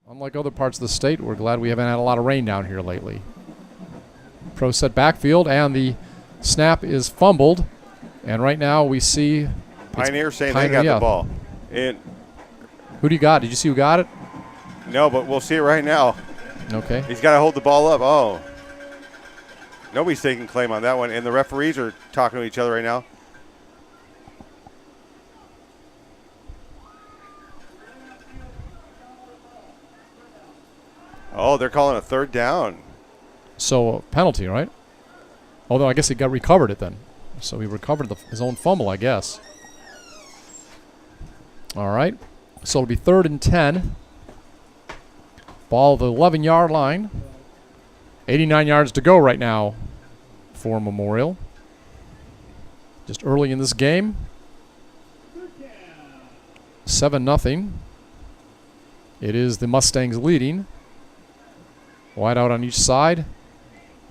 Unlike other parts of the state, we're glad we haven't had a lot of rain down here lately. Pro set backfield, and the snap is fumbled. And right now we see Pioneer saying they got the ball. And who do you got? Did you see who got it? No, but we'll see it right now. Okay. He's got to hold the ball up. Oh. Nobody's taking claim on that one. And the referees are talking to each other right now. Oh, they're calling a third down. So, penalty, right? Although I guess he recovered it then. So he recovered his own fumble, I guess. All right. So it'll be 3rd and 10. Ball at the 11-yard line. 89 yards to go right now for Memorial. Just early in this game. 7-0. It is the Mustangs leading. Wide out on each side.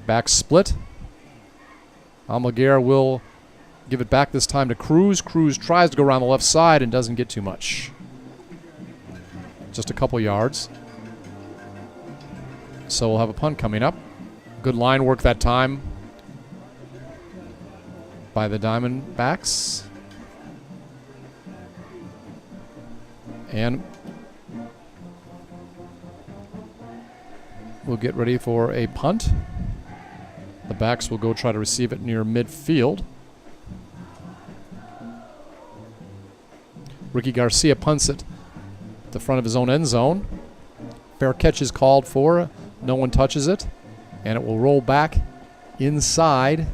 Back split. Almaguer will give it back this time to Cruz. Cruz tries to go around the left side and doesn't get too much. Just a couple yards. So we'll have a punt coming up. Good line work that time by the Diamondbacks. And we'll get ready for a punt. The backs will go try to receive it near midfield. Ricky Garcia punts it at the front of his own end zone. Fair catch is called for. No one touches it. And it will roll back inside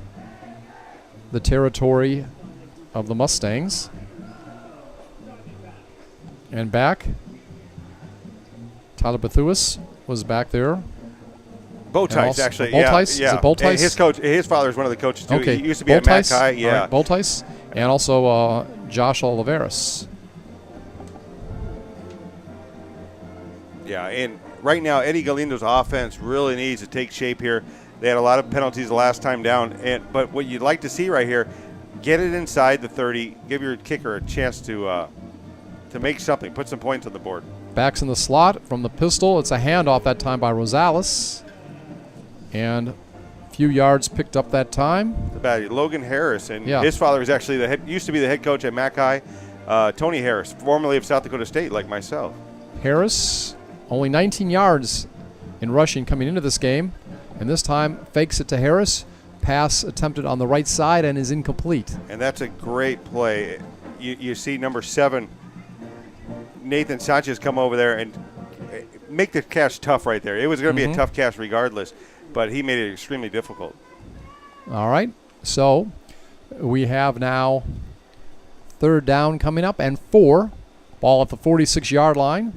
the territory of the Mustangs. And back. Tyler Bethuis was back there. Bowties, actually. Bowties? Yeah. Is it Bowties? His coach, his father is one of the coaches, too. Okay. He used to be at McAllen. Yeah. Right. Bowties. And also Josh Oliveris. Yeah, and right now, Eddie Galindo's offense really needs to take shape here. They had a lot of penalties the last time down. But what you'd like to see right here, get it inside the 30, give your kicker a chance to make something, put some points on the board. Backs in the slot from the pistol. It's a handoff that time by Rosales. And a few yards picked up that time. Logan Harris, and his father is actually used to be the head coach at McAllen. Tony Harris, formerly of South Dakota State, like myself. Harris, only 19 yards in rushing coming into this game. And this time fakes it to Harris. Pass attempted on the right side and is incomplete. And that's a great play. You see number 7, Nathan Sanchez, come over there and make the catch tough right there. It was going to be a tough catch regardless, but he made it extremely difficult. All right. So we have now 3rd down coming up and 4. Ball at the 46-yard line.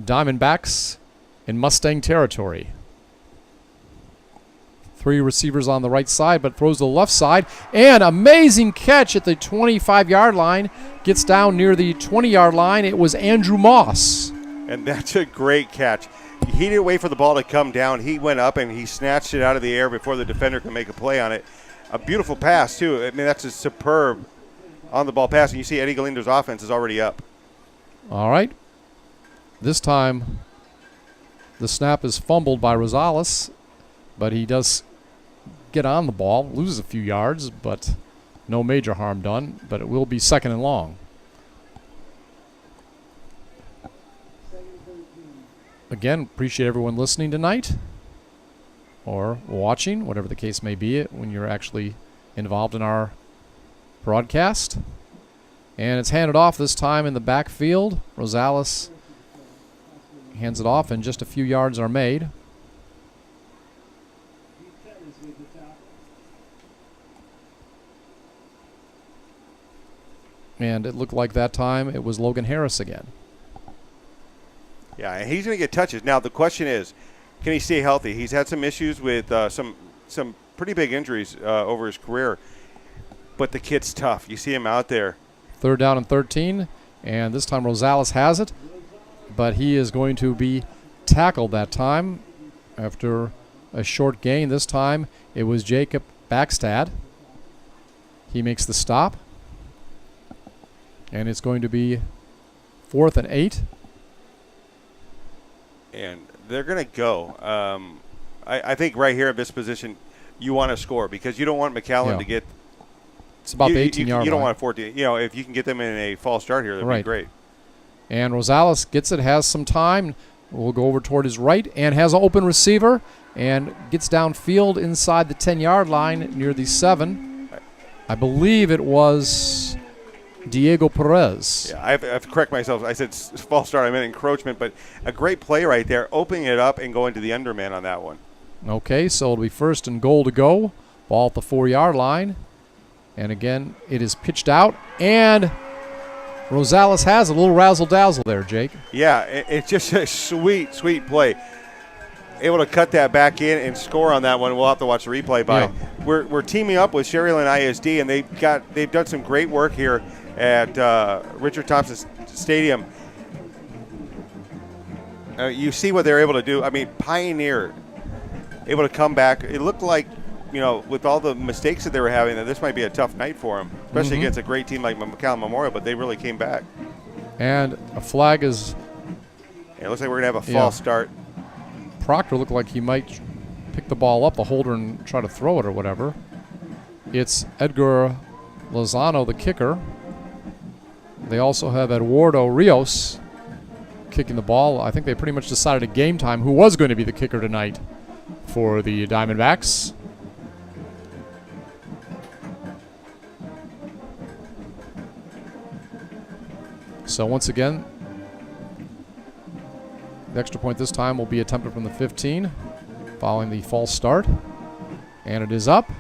Diamondbacks in Mustang territory. 3 receivers on the right side, but throws to the left side. And amazing catch at the 25-yard line. Gets down near the 20-yard line. It was Andrew Moss. And that's a great catch. He didn't wait for the ball to come down. He went up and he snatched it out of the air before the defender could make a play on it. A beautiful pass, too. I mean, that's a superb on-the-ball pass. And you see Eddie Galindo's offense is already up. All right. This time, the snap is fumbled by Rosales, but he does get on the ball, loses a few yards, but no major harm done. But it will be 2nd and long. Again, appreciate everyone listening tonight or watching, whatever the case may be, when you're actually involved in our broadcast. And it's handed off this time in the backfield. Rosales hands it off, and just a few yards are made. And it looked like that time it was Logan Harris again. Yeah, and he's going to get touches. Now, the question is, can he stay healthy? He's had some issues with some pretty big injuries over his career, but the kid's tough. You see him out there. 3rd down and 13, and this time Rosales has it, but he is going to be tackled that time after a short gain. This time it was Jacob Backstad. He makes the stop, and it's going to be 4th and 8. and they're going to go. I think right here at this position, you want to score because you don't want McAllen to get. It's about the 18-yard line. You don't want 14. You know, if you can get them in a false start here, that'd be great. And Rosales gets it, has some time. Will go over toward his right and has an open receiver and gets downfield inside the 10-yard line near the 7. I believe it was Diego Perez. Yeah, I have to correct myself. I said false start. I meant encroachment, but a great play right there, opening it up and going to the underman on that one. Okay, so it'll be 1st and goal to go. Ball at the 4-yard line. And again, it is pitched out, and Rosales has a little razzle-dazzle there, Jake. Yeah, it's just a sweet, sweet play. Able to cut that back in and score on that one. We'll have to watch the replay. But we're teaming up with Sherryland ISD, and they've done some great work here at Richard Thompson Stadium. You see what they're able to do. I mean, Pioneer able to come back. It looked like, you know, with all the mistakes that they were having, that this might be a tough night for them, especially against a great team like McAllen Memorial, but they really came back. And a flag is... It looks like we're going to have a false start. Proctor looked like he might pick the ball up, the holder, and try to throw it or whatever. It's Edgar Lozano, the kicker. They also have Eduardo Rios kicking the ball. I think they pretty much decided at game time who was going to be the kicker tonight for the Diamondbacks. So once again, the extra point this time will be attempted from the 15 following the false start. And it is up.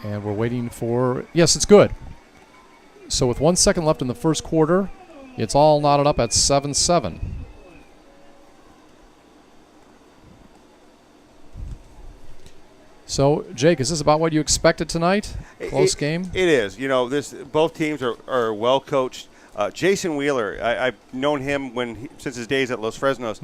And we're waiting for... Yes, it's good. So with 1 second left in the first quarter, it's all knotted up at 7-7. So, Jake, is this about what you expected tonight? Close game? It is. You know, both teams are well coached. Jason Wheeler, I've known him since his days at Los Fresnos.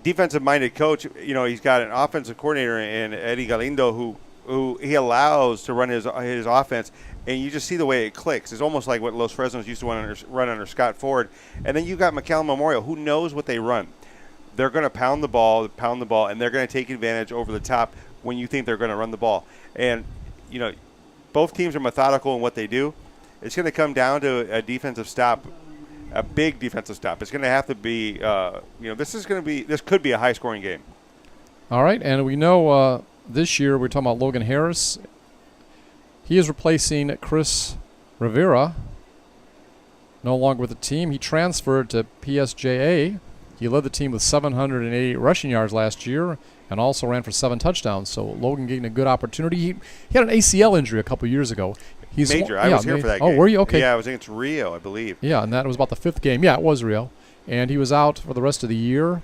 Defensive-minded coach. You know, he's got an offensive coordinator in Eddie Galindo who he allows to run his offense, and you just see the way it clicks. It's almost like what Los Fresnos used to run under Scott Ford. And then you've got McAllen Memorial, who knows what they run. They're going to pound the ball, and they're going to take advantage over the top when you think they're going to run the ball. And, you know, both teams are methodical in what they do. It's going to come down to a defensive stop, a big defensive stop. It's going to have to be, this could be a high-scoring game. All right, and we know this year we're talking about Logan Harris. He is replacing Chris Rivera, no longer with the team. He transferred to PSJA. He led the team with 788 rushing yards last year and also ran for 7 touchdowns. So Logan getting a good opportunity. He had an ACL injury a couple years ago. He's major. I was here for that game. Oh, were you? Okay. Yeah, I was against Rio, I believe. Yeah, and that was about the 5th game. Yeah, it was Rio. And he was out for the rest of the year.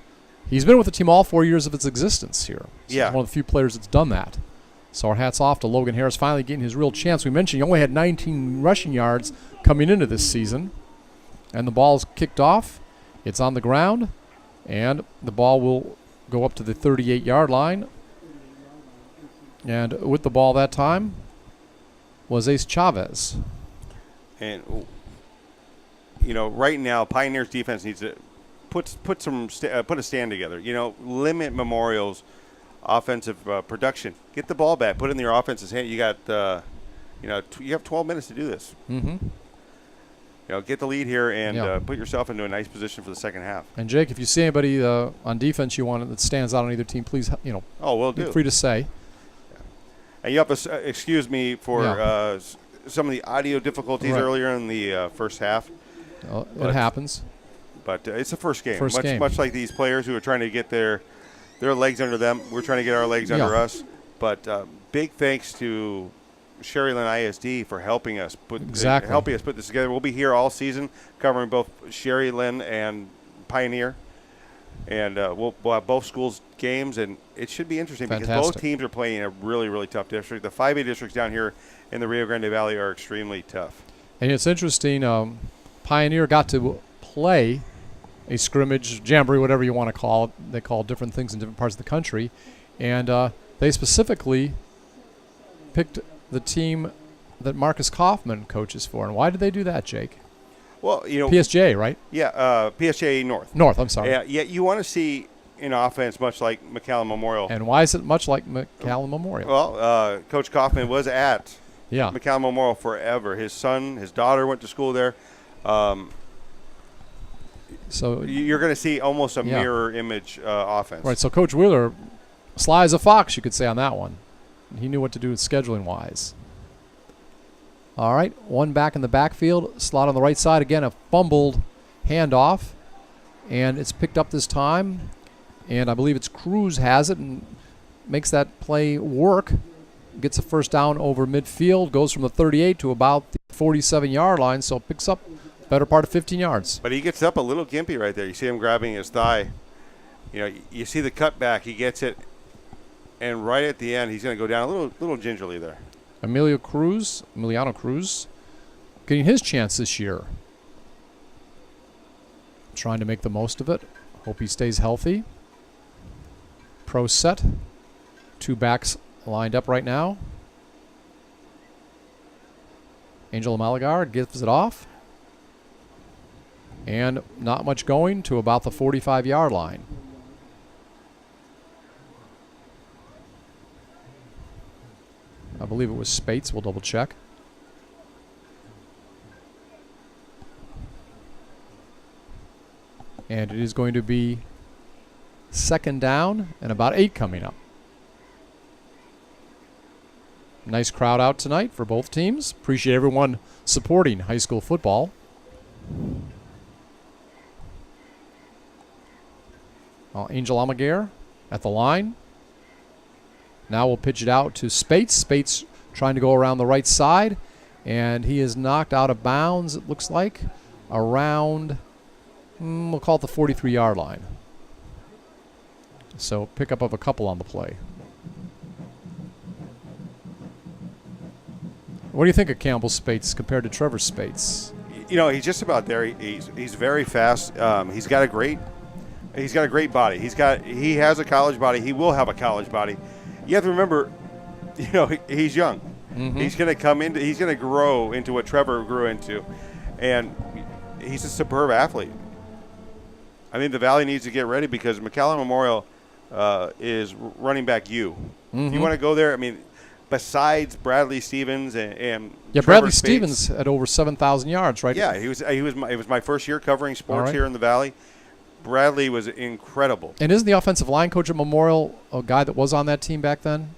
He's been with the team all 4 years of its existence here. So he's one of the few players that's done that. So our hats off to Logan Harris finally getting his real chance. We mentioned he only had 19 rushing yards coming into this season. And the ball's kicked off. It's on the ground. And the ball will go up to the 38-yard line. And with the ball that time was Ace Chavez. And, you know, right now, Pioneer's defense needs to put a stand together. You know, limit Memorial's offensive production. Get the ball back. Put it in your offense's hand. You got, you have 12 minutes to do this. Mm-hmm. You know, get the lead here and put yourself into a nice position for the second half. And Jake, if you see anybody on defense you want that stands out on either team, please, we'll do. Feel free to say. Yeah. And you have to excuse me for some of the audio difficulties earlier in the first half. It happens. But it's the first game. Much like these players who are trying to get their legs under them. We're trying to get our legs under us. But big thanks to Sherryland ISD for helping us put this together. We'll be here all season covering both Sherryland and Pioneer, and we'll have both schools' games, and it should be interesting because both teams are playing a really, really tough district. The 5A districts down here in the Rio Grande Valley are extremely tough. And it's interesting. Pioneer got to play a scrimmage, jamboree, whatever you want to call it. They call different things in different parts of the country, and they specifically picked the team that Marcus Kaufman coaches for. And why did they do that, Jake? Well, PSJ, right? Yeah, PSJ North. North, I'm sorry. Yeah, you want to see an offense much like McAllen Memorial. And why is it much like McAllen Memorial? Well, Coach Kaufman was at yeah. McAllen Memorial forever. His son, his daughter went to school there. So you're going to see almost a mirror image offense. Right, so Coach Wheeler, sly as a fox, you could say on that one. He knew what to do scheduling-wise. All right, one back in the backfield, slot on the right side. Again, a fumbled handoff, and it's picked up this time. And I believe it's Cruz has it and makes that play work. Gets a first down over midfield, goes from the 38 to about the 47-yard line, so picks up better part of 15 yards. But he gets up a little gimpy right there. You see him grabbing his thigh. You see the cutback. He gets it, and right at the end, he's going to go down a little gingerly there. Emiliano Cruz, getting his chance this year. Trying to make the most of it. Hope he stays healthy. Pro set. Two backs lined up right now. Angel Malagar gives it off. And not much going to about the 45-yard line. I believe it was Spates. We'll double check. And it is going to be second down and about 8 coming up. Nice crowd out tonight for both teams. Appreciate everyone supporting high school football. Angel Almaguer at the line. Now we'll pitch it out to Spates. Spates trying to go around the right side, and he is knocked out of bounds, it looks like, around, we'll call it the 43-yard line. So pickup of a couple on the play. What do you think of Campbell Spates compared to Trevor Spates? He's just about there. He's very fast. He's got a great body. He has a college body. He will have a college body. You have to remember, he's young. Mm-hmm. He's going to grow into what Trevor grew into, and he's a superb athlete. I think the Valley needs to get ready because McAllen Memorial is running back U. Mm-hmm. If you want to go there, besides Bradley Stevens and Bradley Stevens had over 7,000 yards, right? Yeah, it was my first year covering sports here in the Valley. Bradley was incredible. And isn't the offensive line coach at Memorial a guy that was on that team back then?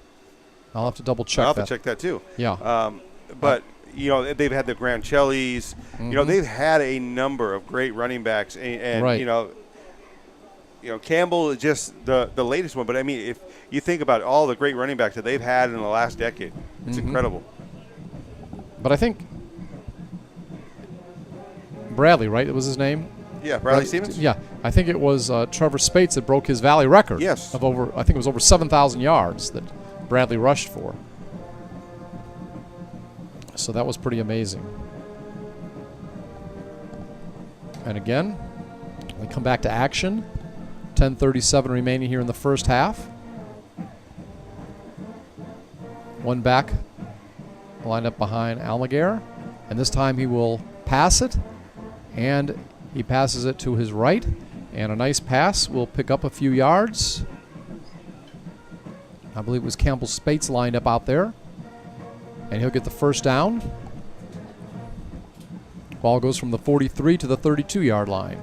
I'll have to double check that. I'll have to check that too. Yeah. But they've had the Grancellis. Mm-hmm. They've had a number of great running backs, and right. Campbell is just the latest one. But if you think about all the great running backs that they've had in the last decade, it's incredible. But I think Bradley, right? That was his name. Yeah, Bradley Stevens? Yeah. I think it was Trevor Spates that broke his Valley record. Yes. Of I think it was over 7,000 yards that Bradley rushed for. So that was pretty amazing. And again, we come back to action. 10:37 remaining here in the first half. One back lined up behind Almaguer. And this time he will pass it. And he passes it to his right, and a nice pass will pick up a few yards. I believe it was Campbell Spates lined up out there, and he'll get the first down. Ball goes from the 43 to the 32-yard line.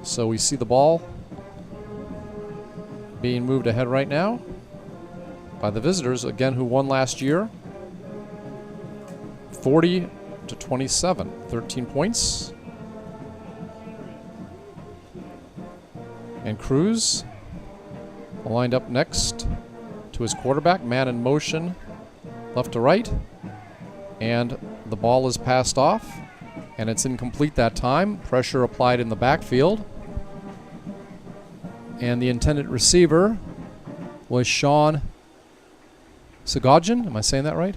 So we see the ball being moved ahead right now by the visitors, again, who won last year. 40-27, 13 points. And Cruz lined up next to his quarterback, man in motion, left to right. And the ball is passed off, and it's incomplete that time. Pressure applied in the backfield. And the intended receiver was Sean Sagodjian. Am I saying that right?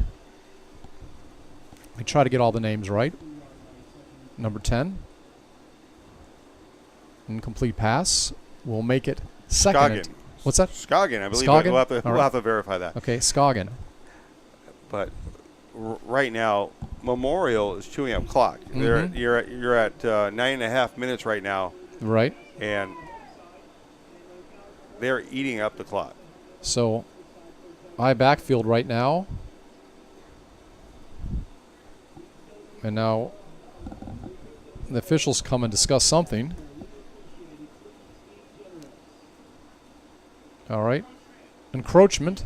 I try to get all the names right. Number 10. Incomplete pass. We'll make it second. Scoggin. What's that? Scoggin, I believe. Scoggin? We'll have to verify that. Okay, Scoggin. But right now, Memorial is chewing up clock. You're at 9.5 minutes right now, Right. and they're eating up the clock. So, high backfield right now. And now the officials come and discuss something. All right. Encroachment.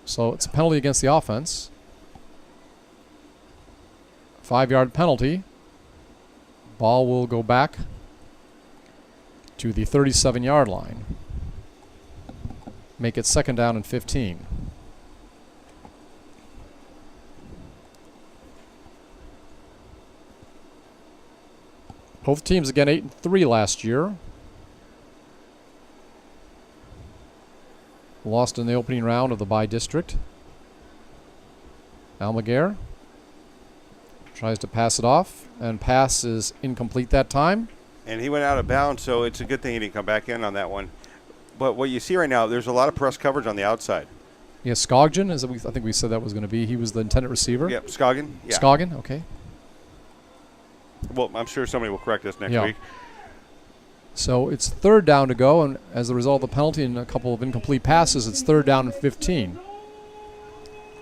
So it's a penalty against the offense. 5-yard penalty. Ball will go back to the 37-yard line. Make it 2nd down and 15. Both teams again 8-3 last year. Lost in the opening round of the bi-district. Almaguer tries to pass it off, and pass is incomplete that time. And he went out of bounds, so it's a good thing he didn't come back in on that one. But what you see right now, there's a lot of press coverage on the outside. Yeah, Skoggen, I think we said that was going to be. He was the intended receiver. Yep, Skoggen. Yeah. Skoggen, okay. Well, I'm sure somebody will correct us next week. So it's 3rd down to go, and as a result of the penalty and a couple of incomplete passes, it's 3rd down and 15.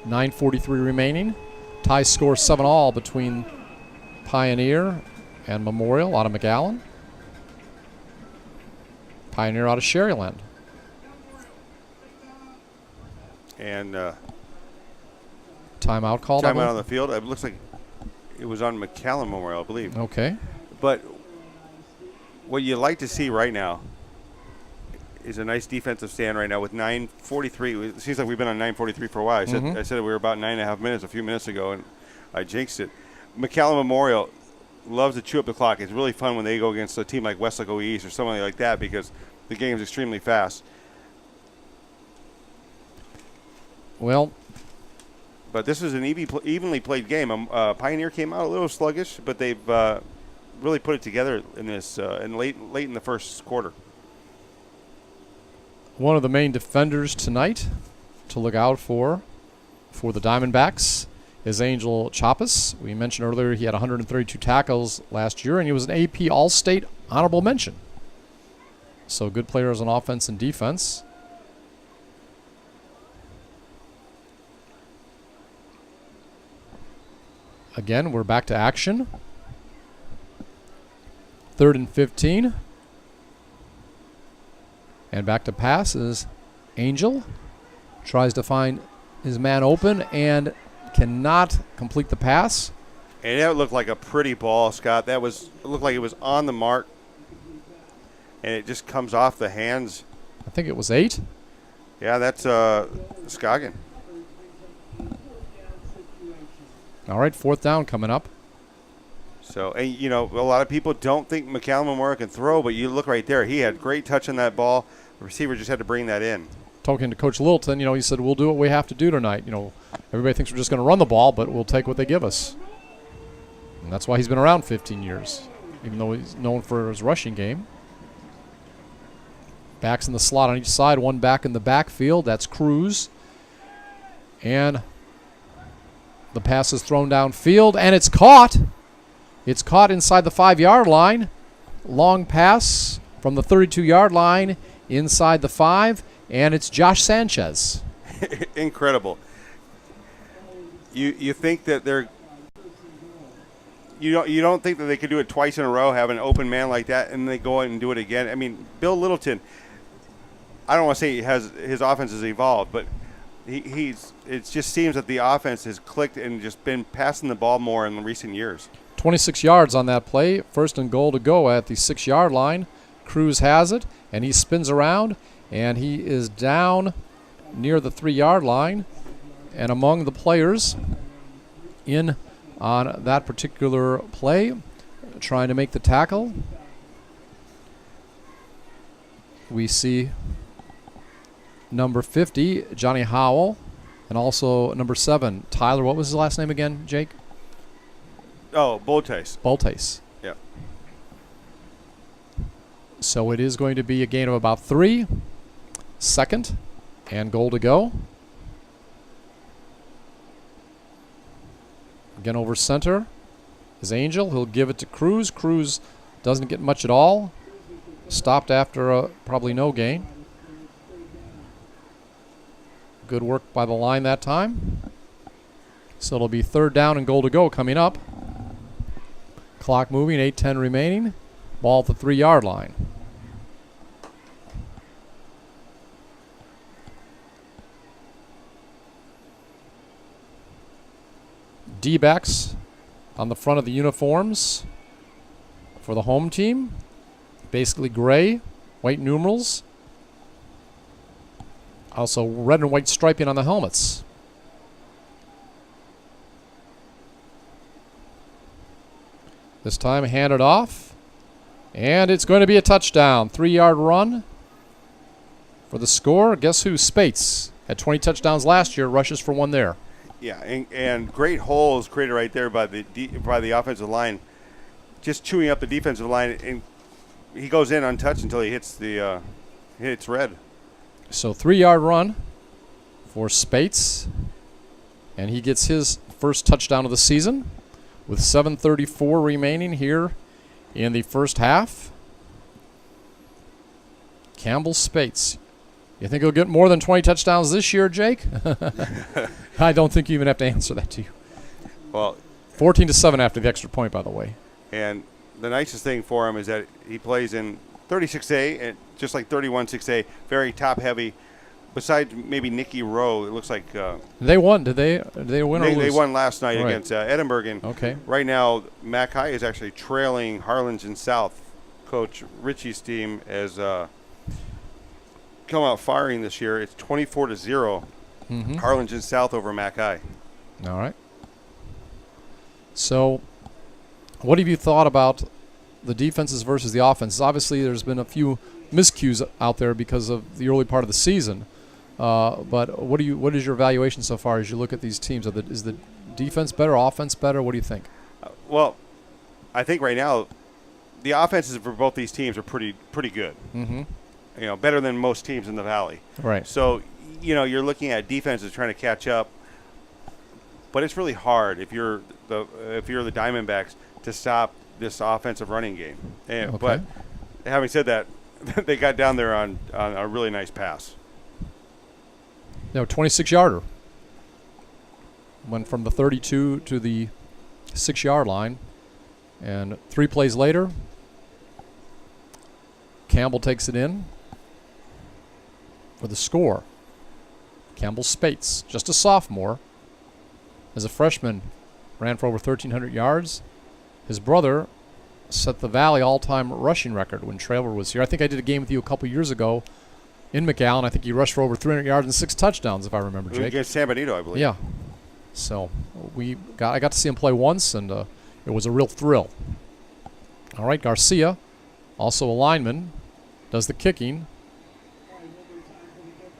9:43 remaining. Tie score 7-all between Pioneer and Memorial out of McAllen. Pioneer out of Sherryland. And timeout called. Timeout on the field. It looks like it was on McAllen Memorial, I believe. Okay. But what you like to see right now is a nice defensive stand right now with 9:43. It seems like we've been on 9:43 for a while. I said we were about 9.5 minutes a few minutes ago, and I jinxed it. McAllen Memorial loves to chew up the clock. It's really fun when they go against a team like Westlake East or somebody like that because the game's extremely fast. Well, but this is an evenly played game. Pioneer came out a little sluggish, but they've really put it together in this late in the first quarter. One of the main defenders tonight to look out for the Diamondbacks is Angel Chapas. We mentioned earlier he had 132 tackles last year, and he was an AP All-State honorable mention. So good players on offense and defense. Again, we're back to action. 3rd and 15. And back to pass is Angel. Tries to find his man open and cannot complete the pass. And that looked like a pretty ball, Scott. It looked like it was on the mark. And it just comes off the hands. I think it was 8. Yeah, that's Skoggen. All right, 4th down coming up. So, and you know, a lot of people don't think McAllen Memorial can throw, but you look right there. He had great touch on that ball. The receiver just had to bring that in. Talking to Coach Littleton, he said, we'll do what we have to do tonight. Everybody thinks we're just going to run the ball, but we'll take what they give us. And that's why he's been around 15 years, even though he's known for his rushing game. Backs in the slot on each side, one back in the backfield. That's Cruz. And the pass is thrown downfield, and it's caught. It's caught inside the 5-yard line. Long pass from the 32-yard line inside the 5, and it's Josh Sanchez. Incredible. You think that you don't think that they could do it twice in a row, have an open man like that, and they go in and do it again. I mean, Bill Littleton, I don't want to say his offense has evolved, but it just seems that the offense has clicked and just been passing the ball more in recent years. 26 yards on that play. 1st and goal to go at the 6-yard line. Cruz has it, and he spins around, and he is down near the 3-yard line. And among the players in on that particular play, trying to make the tackle, we see number 50, Johnny Howell, and also number 7, Tyler. What was his last name again, Jake? Oh, Boltes. Boltes. Yeah. So it is going to be a gain of about 3. 2nd and goal to go. Again over center is Angel. He'll give it to Cruz. Cruz doesn't get much at all. Stopped after probably no gain. Good work by the line that time. So it'll be 3rd down and goal to go coming up. Clock moving, 8:10 remaining. Ball at the 3-yard line. D-backs on the front of the uniforms for the home team. Basically gray, white numerals. Also red and white striping on the helmets. This time handed off. And it's going to be a touchdown. 3-yard run for the score. Guess who? Spates. Had 20 touchdowns last year. Rushes for 1 there. Yeah, and great holes created right there by the offensive line. Just chewing up the defensive line. And he goes in untouched until he hits red. So 3-yard run for Spates. And he gets his first touchdown of the season with 7:34 remaining here in the first half. Campbell Spates. You think he'll get more than 20 touchdowns this year, Jake? I don't think you even have to answer that to you. Well, 14-7 after the extra point, by the way. And the nicest thing for him is that he plays in 36A, and just like 31-6A, very top-heavy. Besides maybe Nicky Rowe, it looks like they won. Did they win or lose? They won last night against Edinburgh. And okay. Right now, Mac High is actually trailing Harlingen South. Coach Ritchie's team has come out firing this year. It's 24-0. Harlingen South over Mac High. All right. So, what have you thought about the defenses versus the offenses? Obviously, there's been a few miscues out there because of the early part of the season. But what is your evaluation so far as you look at these teams? Is the defense better, offense better? What do you think? Well, I think right now the offenses for both these teams are pretty good. Mm-hmm. You know, better than most teams in the Valley. Right. So, you know, you're looking at defenses trying to catch up, but it's really hard if you're the Diamondbacks to stop this offensive running game. And, okay. But having said that, they got down there on a really nice pass. 26-yarder. Went from the 32 to the 6-yard line. And 3 plays later, Campbell takes it in for the score. Campbell Spates, just a sophomore. As a freshman, ran for over 1,300 yards. His brother set the Valley all-time rushing record when Traylor was here. I think I did a game with you a couple years ago in McAllen. I think he rushed for over 300 yards and 6 touchdowns, if I remember, Jake. Against San Benito, I believe. Yeah. So I got to see him play once, and it was a real thrill. All right, Garcia, also a lineman, does the kicking.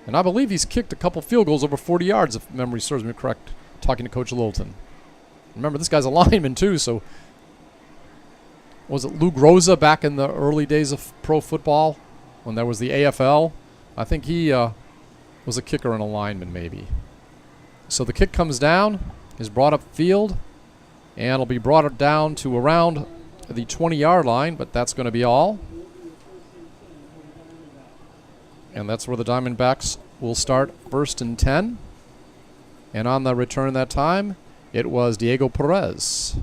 And I believe he's kicked a couple field goals over 40 yards, if memory serves me correct, talking to Coach Littleton. Remember, this guy's a lineman, too, so was it Lou Groza back in the early days of pro football when there was the AFL? I think he was a kicker and a lineman, maybe. So the kick comes down, is brought up field, and it'll be brought down to around the 20-yard line, but that's going to be all. And that's where the Diamondbacks will start 1st and 10. And on the return that time, it was Diego Perez.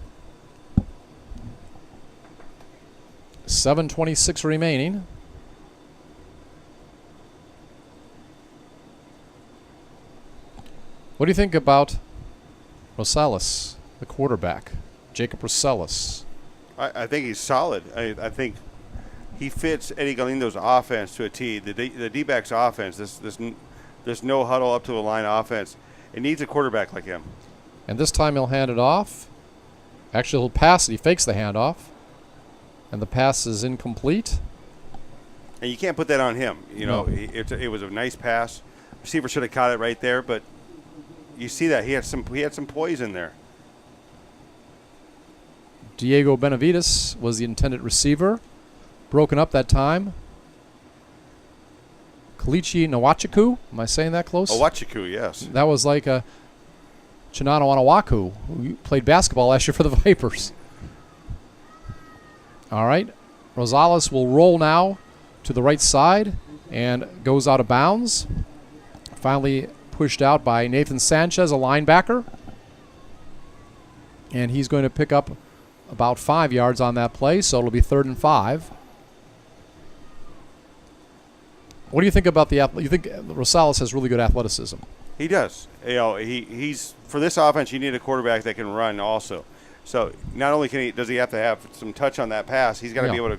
7:26 remaining. What do you think about Rosales, the quarterback, Jacob Rosales? I think he's solid. I think he fits Eddie Galindo's offense to a T. The D-backs offense, this no huddle up to the line offense, it needs a quarterback like him. And this time he'll hand it off. Actually, he'll pass it. He fakes the handoff. And the pass is incomplete. And you can't put that on him. You know, it was a nice pass. Receiver should have caught it right there, but you see that he had some poise in there. Diego Benavides was the intended receiver. Broken up that time. Kalichi Nwachuku. Am I saying that close? Nwachuku, yes. That was like a Chinano Anawaku, who played basketball last year for the Vipers. All right. Rosales will roll now to the right side and goes out of bounds. Finally pushed out by Nathan Sanchez, a linebacker. And he's going to pick up about 5 yards on that play, so it'll be 3rd and 5. What do you think about the you think Rosales has really good athleticism? He does. You know, he's for this offense, you need a quarterback that can run also. So not only does he have to have some touch on that pass, he's got to be able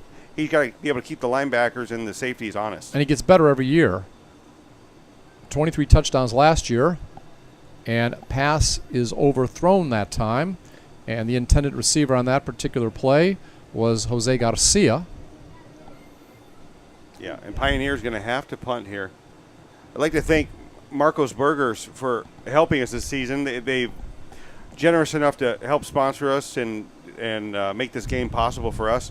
to keep the linebackers and the safeties honest. And he gets better every year. 23 touchdowns last year, and pass is overthrown that time. And the intended receiver on that particular play was Jose Garcia. Yeah, and Pioneer's going to have to punt here. I'd like to thank Marcos Burgers for helping us this season. They've generous enough to help sponsor us and make this game possible for us.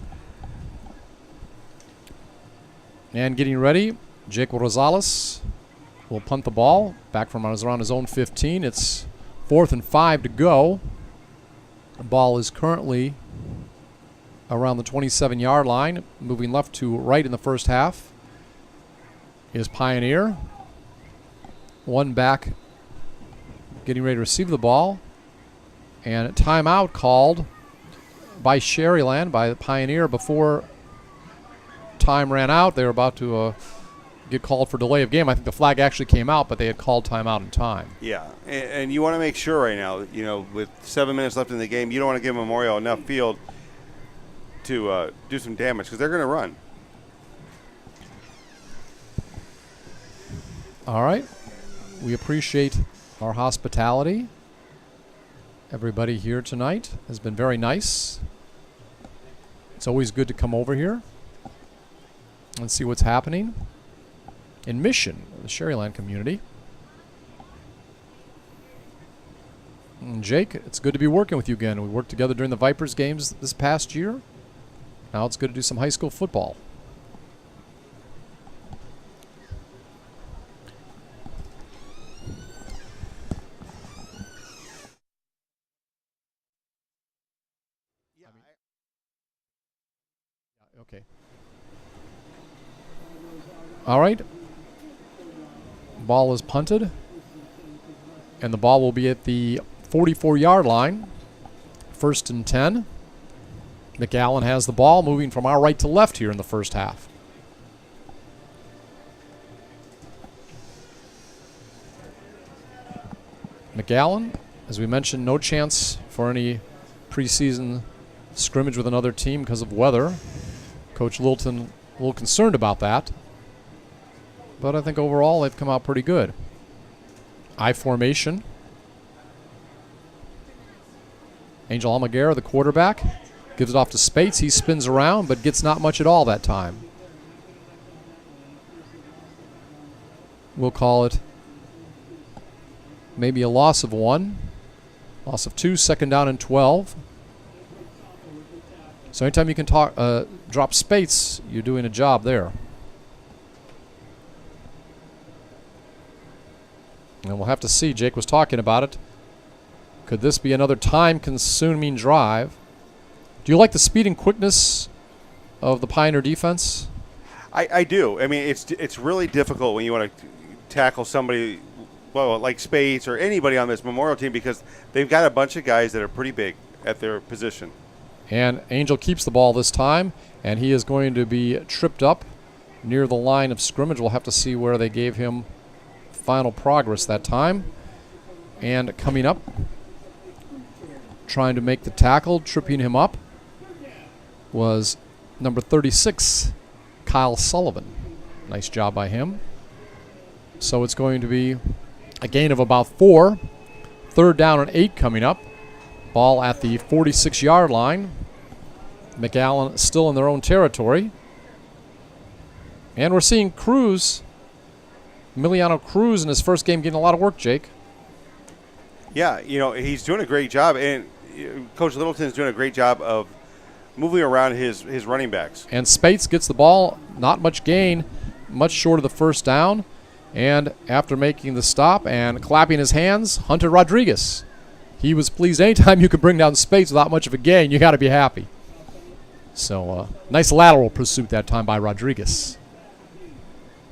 And getting ready, Jake Rosales will punt the ball back from around his own 15. It's 4th and 5 to go. The ball is currently around the 27-yard line. Moving left to right in the first half is Pioneer. One back getting ready to receive the ball. And a timeout called by Sherryland, by the Pioneer, before time ran out. They were about to get called for delay of game. I think the flag actually came out, but they had called timeout in time. Yeah, and you want to make sure right now, with 7 minutes left in the game, you don't want to give Memorial enough field to do some damage because they're going to run. All right. We appreciate our hospitality. Everybody here tonight has been very nice. It's always good to come over here and see what's happening in Mission, the Sherryland community. And Jake, it's good to be working with you again. We worked together during the Vipers games this past year. Now it's good to do some high school football. Okay. All right. Ball is punted, and the ball will be at the 44-yard line. 1st and 10. McAllen has the ball, moving from our right to left here in the first half. McAllen, as we mentioned, no chance for any preseason scrimmage with another team because of weather. Coach Littleton a little concerned about that. But I think overall they've come out pretty good. I formation. Angel Almaguer, the quarterback, gives it off to Spates. He spins around, but gets not much at all that time. We'll call it maybe a loss of 1, loss of 2, 2nd down and 12. So anytime you can drop Spates, you're doing a job there. And we'll have to see. Jake was talking about it. Could this be another time-consuming drive? Do you like the speed and quickness of the Pioneer defense? I do. I mean, it's really difficult when you want to tackle somebody, well, like Spates or anybody on this Memorial team because they've got a bunch of guys that are pretty big at their position. And Angel keeps the ball this time, and he is going to be tripped up near the line of scrimmage. We'll have to see where they gave him final progress that time. And coming up, trying to make the tackle, tripping him up, was number 36, Kyle Sullivan. Nice job by him. So it's going to be a gain of about 4. 3rd down and 8 coming up. Ball at the 46-yard line. McAllen still in their own territory. And we're seeing Cruz, Emiliano Cruz, in his first game getting a lot of work, Jake. Yeah, he's doing a great job, and Coach Littleton's doing a great job of moving around his running backs. And Spates gets the ball, not much gain, much short of the first down. And after making the stop and clapping his hands, Hunter Rodriguez he was pleased. Anytime you can bring down Spates without much of a gain, you got to be happy. So nice lateral pursuit that time by Rodriguez.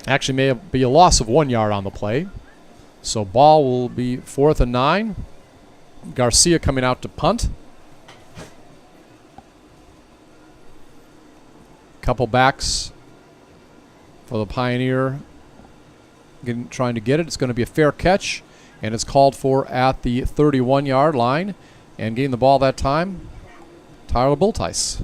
Actually may be a loss of 1 yard on the play. So ball will be 4th and 9. Garcia coming out to punt. Couple backs for the Pioneer trying to get it. It's going to be a fair catch, and it's called for at the 31-yard line. And getting the ball that time, Tyler Bultice.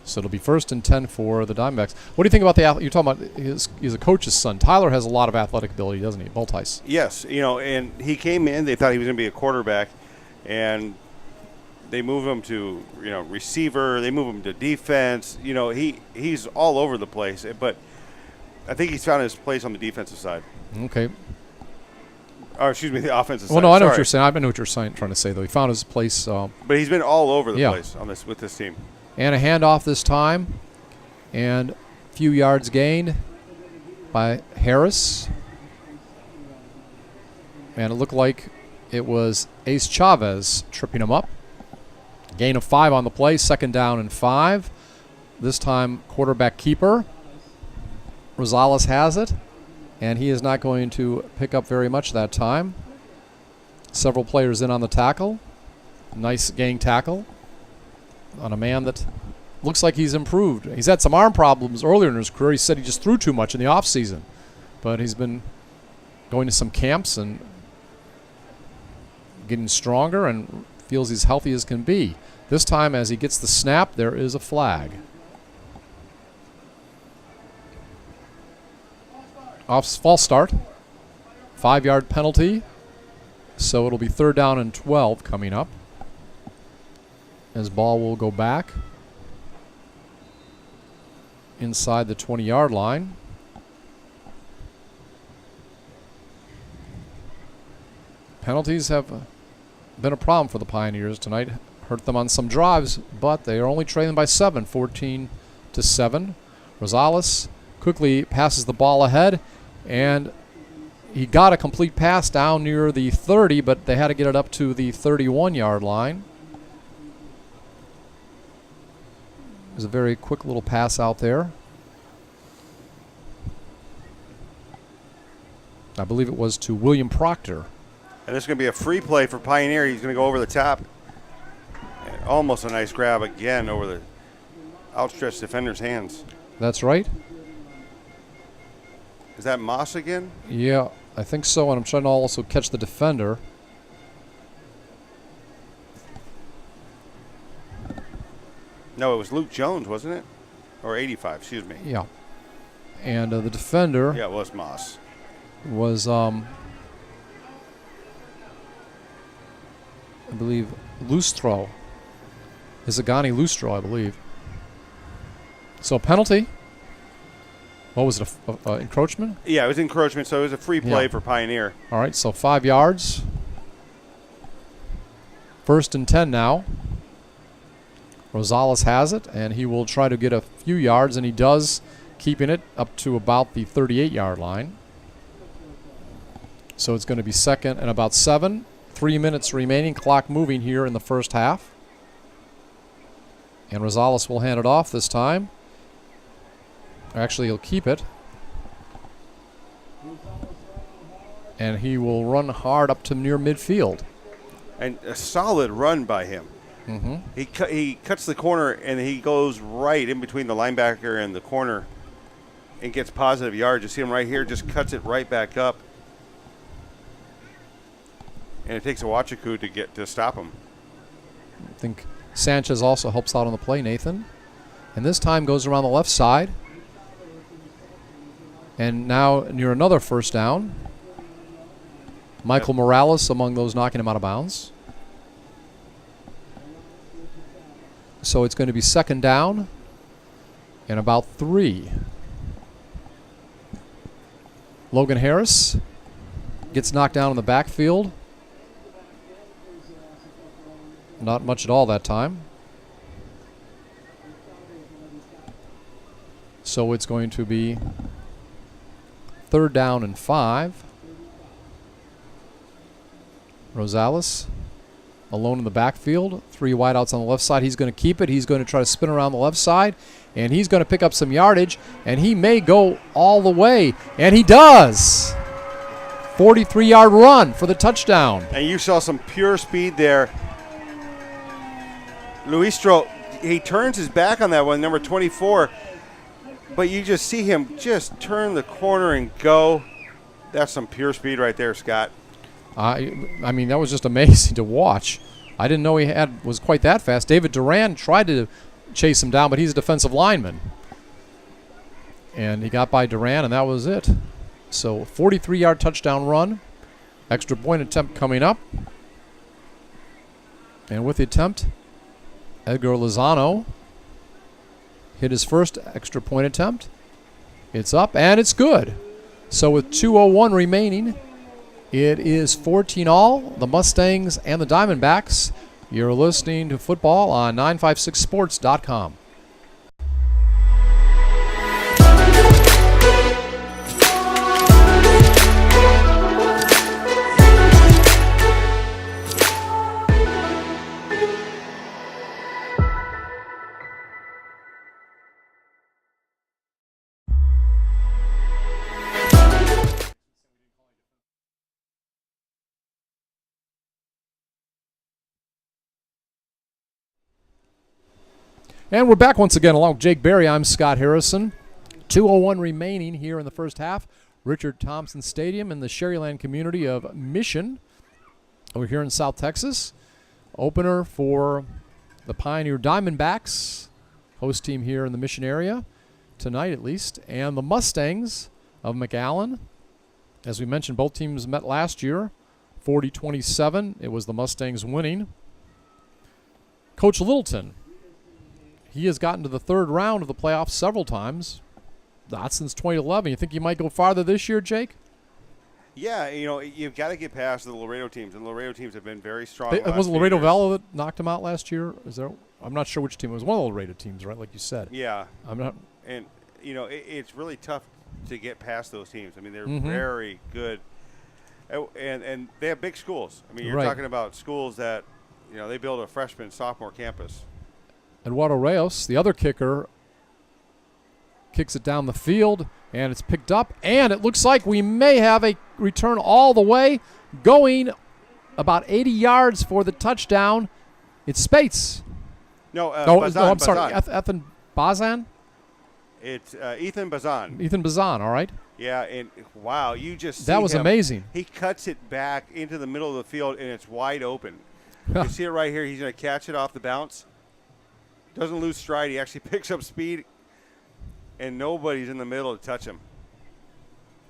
So it'll be 1st and 10 for the Diamondbacks. What do you think about you're talking about he's a coach's son. Tyler has a lot of athletic ability, doesn't he, Bultice? Yes, and he came in, they thought he was going to be a quarterback, and they move him to, receiver, they move him to defense. He's all over the place, but I think he's found his place on the defensive side. Okay. Or excuse me, the offensive side. Well, no, I know what you're saying. I know what you're trying to say, though. He found his place. But he's been all over the place with this team. And a handoff this time, and a few yards gained by Harris. And it looked like it was Ace Chavez tripping him up. Gain of 5 on the play, 2nd down and 5. This time, quarterback keeper. Rosales has it, and he is not going to pick up very much that time. Several players in on the tackle. Nice gang tackle on a man that looks like he's improved. He's had some arm problems earlier in his career. He said he just threw too much in the offseason. But he's been going to some camps and getting stronger and feels he's healthy as can be. This time, as he gets the snap, there is a flag. False start. 5-yard penalty. So it'll be 3rd down and 12 coming up. As ball will go back inside the 20-yard line. Penalties have been a problem for the Pioneers tonight. Hurt them on some drives, but they are only trailing by 7, 14-7. Rosales quickly passes the ball ahead, and he got a complete pass down near the 30, but they had to get it up to the 31-yard line. There's a very quick little pass out there. I believe it was to William Proctor. And this is going to be a free play for Pioneer. He's going to go over the top. And almost a nice grab again over the outstretched defender's hands. That's right. Is that Moss again? Yeah, I think so, and I'm trying to also catch the defender. No, it was Luke Jones, wasn't it? Or 85, excuse me. Yeah. And the defender Yeah, it was Moss. was, I believe, Lustro. Izagani Lustro, I believe. So penalty. What was it, encroachment? Yeah, it was encroachment, so it was a free play Yeah. for Pioneer. All right, so 5 yards. 1st and 10 now. Rosales has it, and he will try to get a few yards, and he does, keeping it up to about the 38-yard line. So it's going to be 2nd and about 7. 3 minutes remaining, clock moving here in the first half. And Rosales will hand it off this time. Actually, he'll keep it. And he will run hard up to near midfield. And a solid run by him. Mm-hmm. He cuts the corner, and he goes right in between the linebacker and the corner and gets positive yards. You see him right here, just cuts it right back up. And it takes a Wachaku to stop him. I think Sanchez also helps out on the play, Nathan. And this time goes around the left side. And now near another first down. Michael Morales among those knocking him out of bounds. So it's going to be 2nd down and about 3. Logan Harris gets knocked down in the backfield. Not much at all that time. So it's going to be 3rd down and 5. Rosales alone in the backfield. 3 wideouts on the left side. He's going to keep it. He's going to try to spin around the left side, and he's going to pick up some yardage, and he may go all the way, and he does. 43-yard run for the touchdown. And you saw some pure speed there. Luistro, he turns his back on that one, number 24, but you just see him just turn the corner and go. That's some pure speed right there, Scott. I mean, that was just amazing to watch. I didn't know he was quite that fast. David Duran tried to chase him down, but he's a defensive lineman. And he got by Duran, and that was it. So 43-yard touchdown run. Extra point attempt coming up. And with the attempt, Edgar Lozano hit his first extra point attempt. It's up, and it's good. So with 2:01 remaining, it is 14-all, the Mustangs and the Diamondbacks. You're listening to football on 956sports.com. And we're back once again along with Jake Berry. I'm Scott Harrison. 2:01 remaining here in the first half. Richard Thompson Stadium in the Sherryland community of Mission over here in South Texas. Opener for the Pioneer Diamondbacks, host team here in the Mission area, tonight at least. And the Mustangs of McAllen. As we mentioned, both teams met last year, 40-27. It was the Mustangs winning. Coach Littleton, he has gotten to the third round of the playoffs several times. Not since 2011. You think he might go farther this year, Jake? Yeah, you've got to get past the Laredo teams, and the Laredo teams have been very strong. Was it Laredo Valley that knocked him out last year? I'm not sure which team. It was one of the Laredo teams, right, like you said. Yeah. I'm not. And, it's really tough to get past those teams. I mean, they're very good. And they have big schools. I mean, you're talking about schools that, they build a freshman, sophomore campus. Eduardo Reyes, the other kicker, kicks it down the field, and it's picked up, and it looks like we may have a return all the way, going about 80 yards for the touchdown. It's Spates. I'm sorry, Ethan Bazan? It's Ethan Bazan. Ethan Bazan, all right. Yeah, and wow, you just see that was him. Amazing. He cuts it back into the middle of the field, and it's wide open. You see it right here. He's going to catch it off the bounce. Doesn't lose stride. He actually picks up speed, and nobody's in the middle to touch him.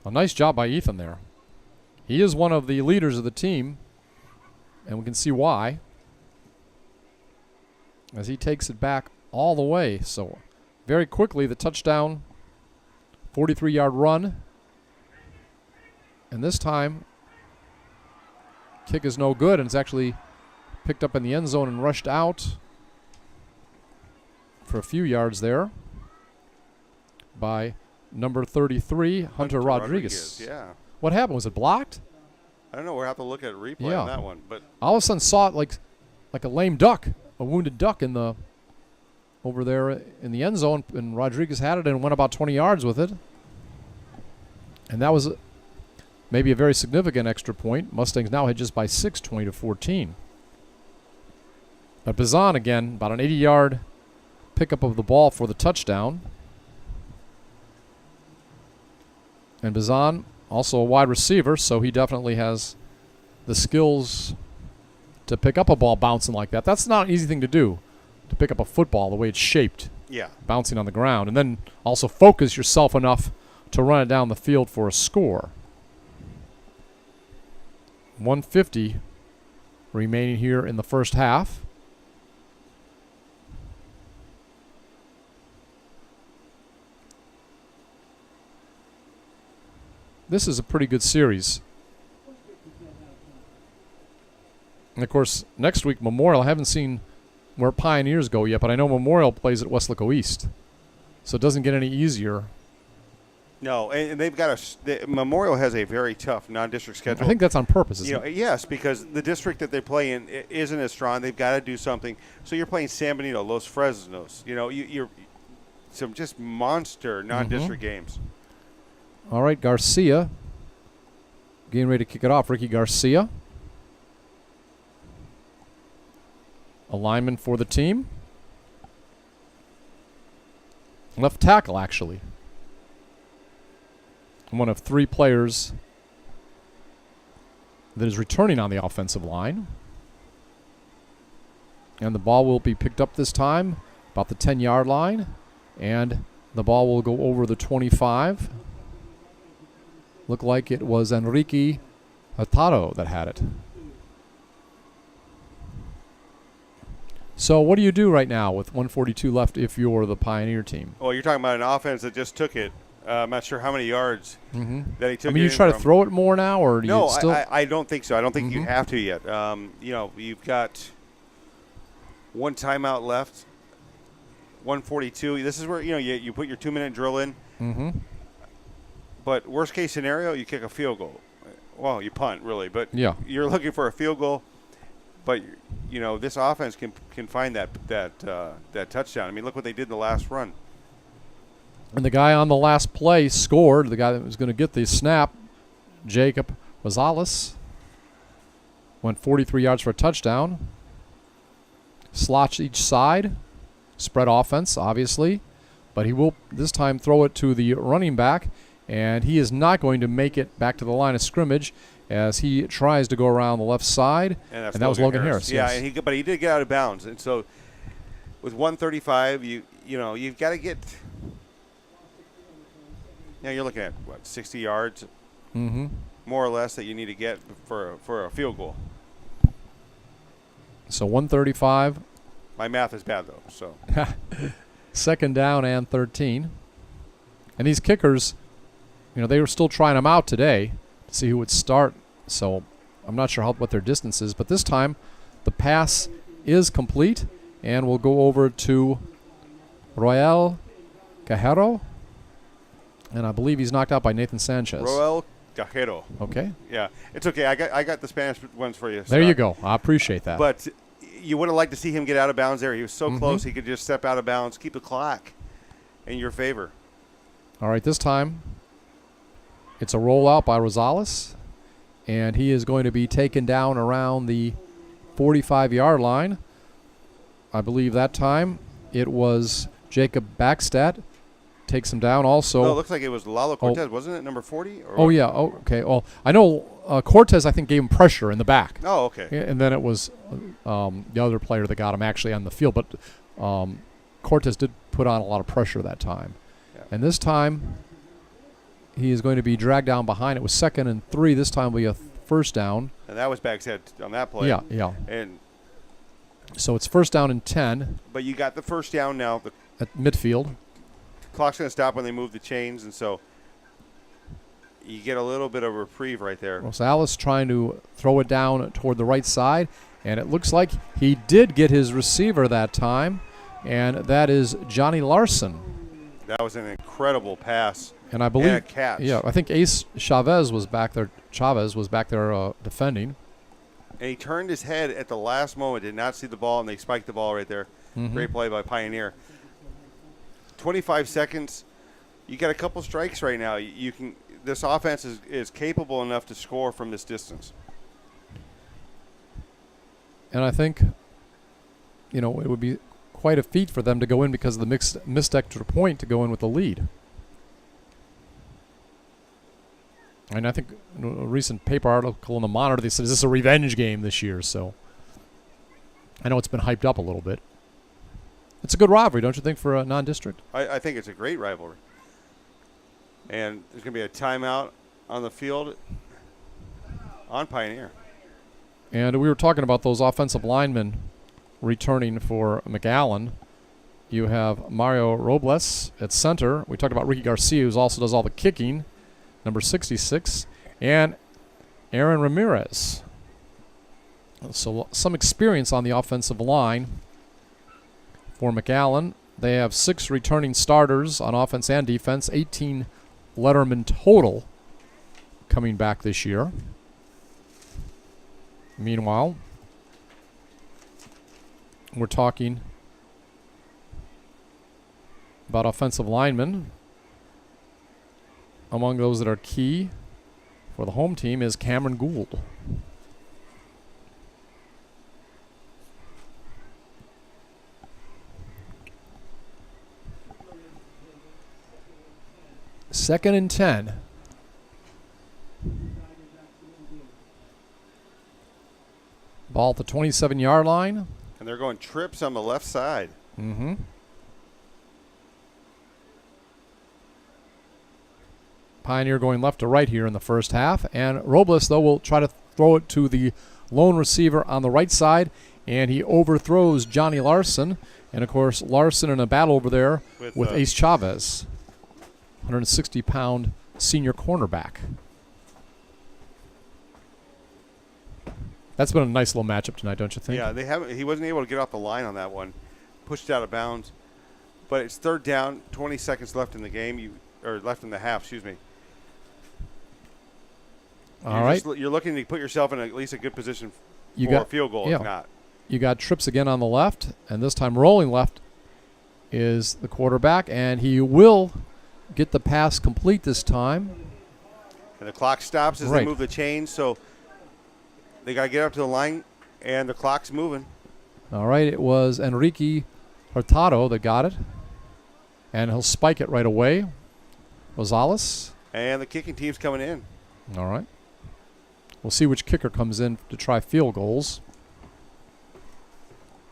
A nice job by Ethan there. He is one of the leaders of the team, and we can see why as he takes it back all the way. So very quickly, the touchdown, 43-yard run, and this time kick is no good, and it's actually picked up in the end zone and rushed out for a few yards there by number 33, Hunter Rodriguez. Yeah. What happened? Was it blocked? I don't know. We'll have to look at a replay on that one. But all of a sudden saw it like a lame duck, a wounded duck over there in the end zone, and Rodriguez had it and went about 20 yards with it. And that was maybe a very significant extra point. Mustangs now had just by 6, 20-14. But Bazan again, about an 80-yard pickup of the ball for the touchdown. And Bazan, also a wide receiver, so he definitely has the skills to pick up a ball bouncing like that. That's not an easy thing to do, to pick up a football the way it's shaped, bouncing on the ground, and then also focus yourself enough to run it down the field for a score. 150 remaining here in the first half. This is a pretty good series. And, of course, next week, Memorial. I haven't seen where Pioneers go yet, but I know Memorial plays at Weslaco East. So it doesn't get any easier No, and they've got Memorial has a very tough non-district schedule. I think that's on purpose, isn't it? Yes, because the district that they play in isn't as strong. They've got to do something. So you're playing San Benito, Los Fresnos. You're some just monster non-district games. All right, Garcia. Getting ready to kick it off. Ricky Garcia. A lineman for the team. Left tackle, actually. One of 3 players that is returning on the offensive line. And the ball will be picked up this time, about the 10-yard line. And the ball will go over the 25. Looked like it was Enrique Hurtado that had it. So what do you do right now with 1:42 left if you're the Pioneer team? Well, you're talking about an offense that just took it. I'm not sure how many yards that he took. I mean, you try to throw it more now, or do you still? I don't think so. I don't think you have to yet. You've got 1 timeout left. 1:42. This is where you put your 2-minute drill in. Mm-hmm. But worst case scenario, you kick a field goal. Well, you punt really, but yeah, you're looking for a field goal. But this offense can find that touchdown. I mean, look what they did in the last run. And the guy on the last play scored. The guy that was going to get the snap, Jacob Rosales, went 43 yards for a touchdown. Slots each side, spread offense, obviously, but he will this time throw it to the running back, and he is not going to make it back to the line of scrimmage as he tries to go around the left side, and that was Logan Harris. Yeah, yes. but he did get out of bounds, and so with 1:35, you've got to get. You're looking at 60 yards, more or less, that you need to get for a field goal. So 135. My math is bad though. So 2nd down and 13. And these kickers, they were still trying them out today to see who would start. So I'm not sure what their distance is, but this time the pass is complete, and we'll go over to Royal Cajero. And I believe he's knocked out by Nathan Sanchez. Roel Cajero. Okay. Yeah, it's okay. I got the Spanish ones for you. There you go. I appreciate that. But you would have liked to see him get out of bounds there. He was so close he could just step out of bounds, keep the clock in your favor. All right, this time it's a rollout by Rosales, and he is going to be taken down around the 45-yard line. I believe that time it was Jacob Backstadt. Takes him down also. No, it looks like it was Lalo Cortez, wasn't it? Number 40? Or yeah. Oh, okay. Well, I know Cortez, I think, gave him pressure in the back. Oh, okay. And then it was the other player that got him actually on the field. But Cortez did put on a lot of pressure that time. Yeah. And this time he is going to be dragged down behind. It was 2nd and 3. This time will be a 1st down. And that was Backstead on that play. Yeah. And so it's 1st down and 10. But you got the 1st down now. At midfield. Clock's going to stop when they move the chains, and so you get a little bit of reprieve right there. Rosales trying to throw it down toward the right side, and it looks like he did get his receiver that time, and that is Johnny Larson. That was an incredible pass. And I believe, and a catch. Yeah, I think Ace Chavez was back there. Defending. And he turned his head at the last moment, did not see the ball, and they spiked the ball right there. Great play by Pioneer. 25 seconds. You got a couple strikes right now. You can. This offense is capable enough to score from this distance. And I think, it would be quite a feat for them to go in because of the missed extra point to go in with the lead. And I think in a recent paper article in the Monitor, they said, is this a revenge game this year? So I know it's been hyped up a little bit. It's a good rivalry, don't you think, for a non-district? I think it's a great rivalry. And there's going to be a timeout on the field on Pioneer. And we were talking about those offensive linemen returning for McAllen. You have Mario Robles at center. We talked about Ricky Garcia, who also does all the kicking, number 66, and Aaron Ramirez. So some experience on the offensive line. For McAllen, they have 6 returning starters on offense and defense, 18 Letterman total coming back this year. Meanwhile, we're talking about offensive linemen. Among those that are key for the home team is Cameron Gould. Second and 10. Ball at the 27-yard line. And they're going trips on the left side. Mm-hmm. Pioneer going left to right here in the first half. And Robles, though, will try to throw it to the lone receiver on the right side. And he overthrows Johnny Larson. And, of course, Larson in a battle over there with Ace Chavez, 160-pound senior cornerback. That's been a nice little matchup tonight, don't you think? Yeah, he wasn't able to get off the line on that one. Pushed out of bounds. But it's third down, 20 seconds left in the game, or left in the half, excuse me. All right. You're looking to put yourself in at least a good position for a field goal, if not. You got trips again on the left, and this time rolling left is the quarterback, and he will get the pass complete this time. And the clock stops as they move the chains, so they got to get up to the line, and the clock's moving. All right, it was Enrique Hurtado that got it, and he'll spike it right away. Rosales. And the kicking team's coming in. All right. We'll see which kicker comes in to try field goals.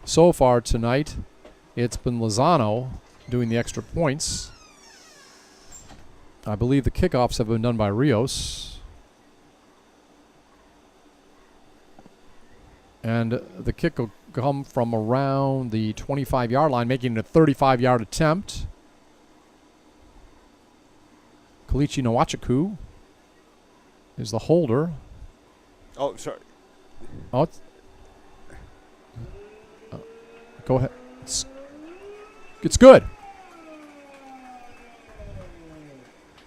So far tonight, it's been Lozano doing the extra points. I believe the kickoffs have been done by Rios. And the kick will come from around the 25-yard line, making it a 35-yard attempt. Kalichi Nwachuku is the holder. Oh, sorry. Oh, go ahead. It's good.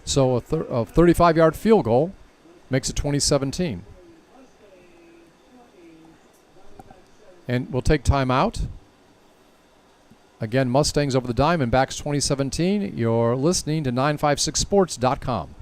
So a 35-yard field goal makes it 2017. And we'll take time out. Again, Mustangs over the Diamondbacks 2017. You're listening to 956sports.com.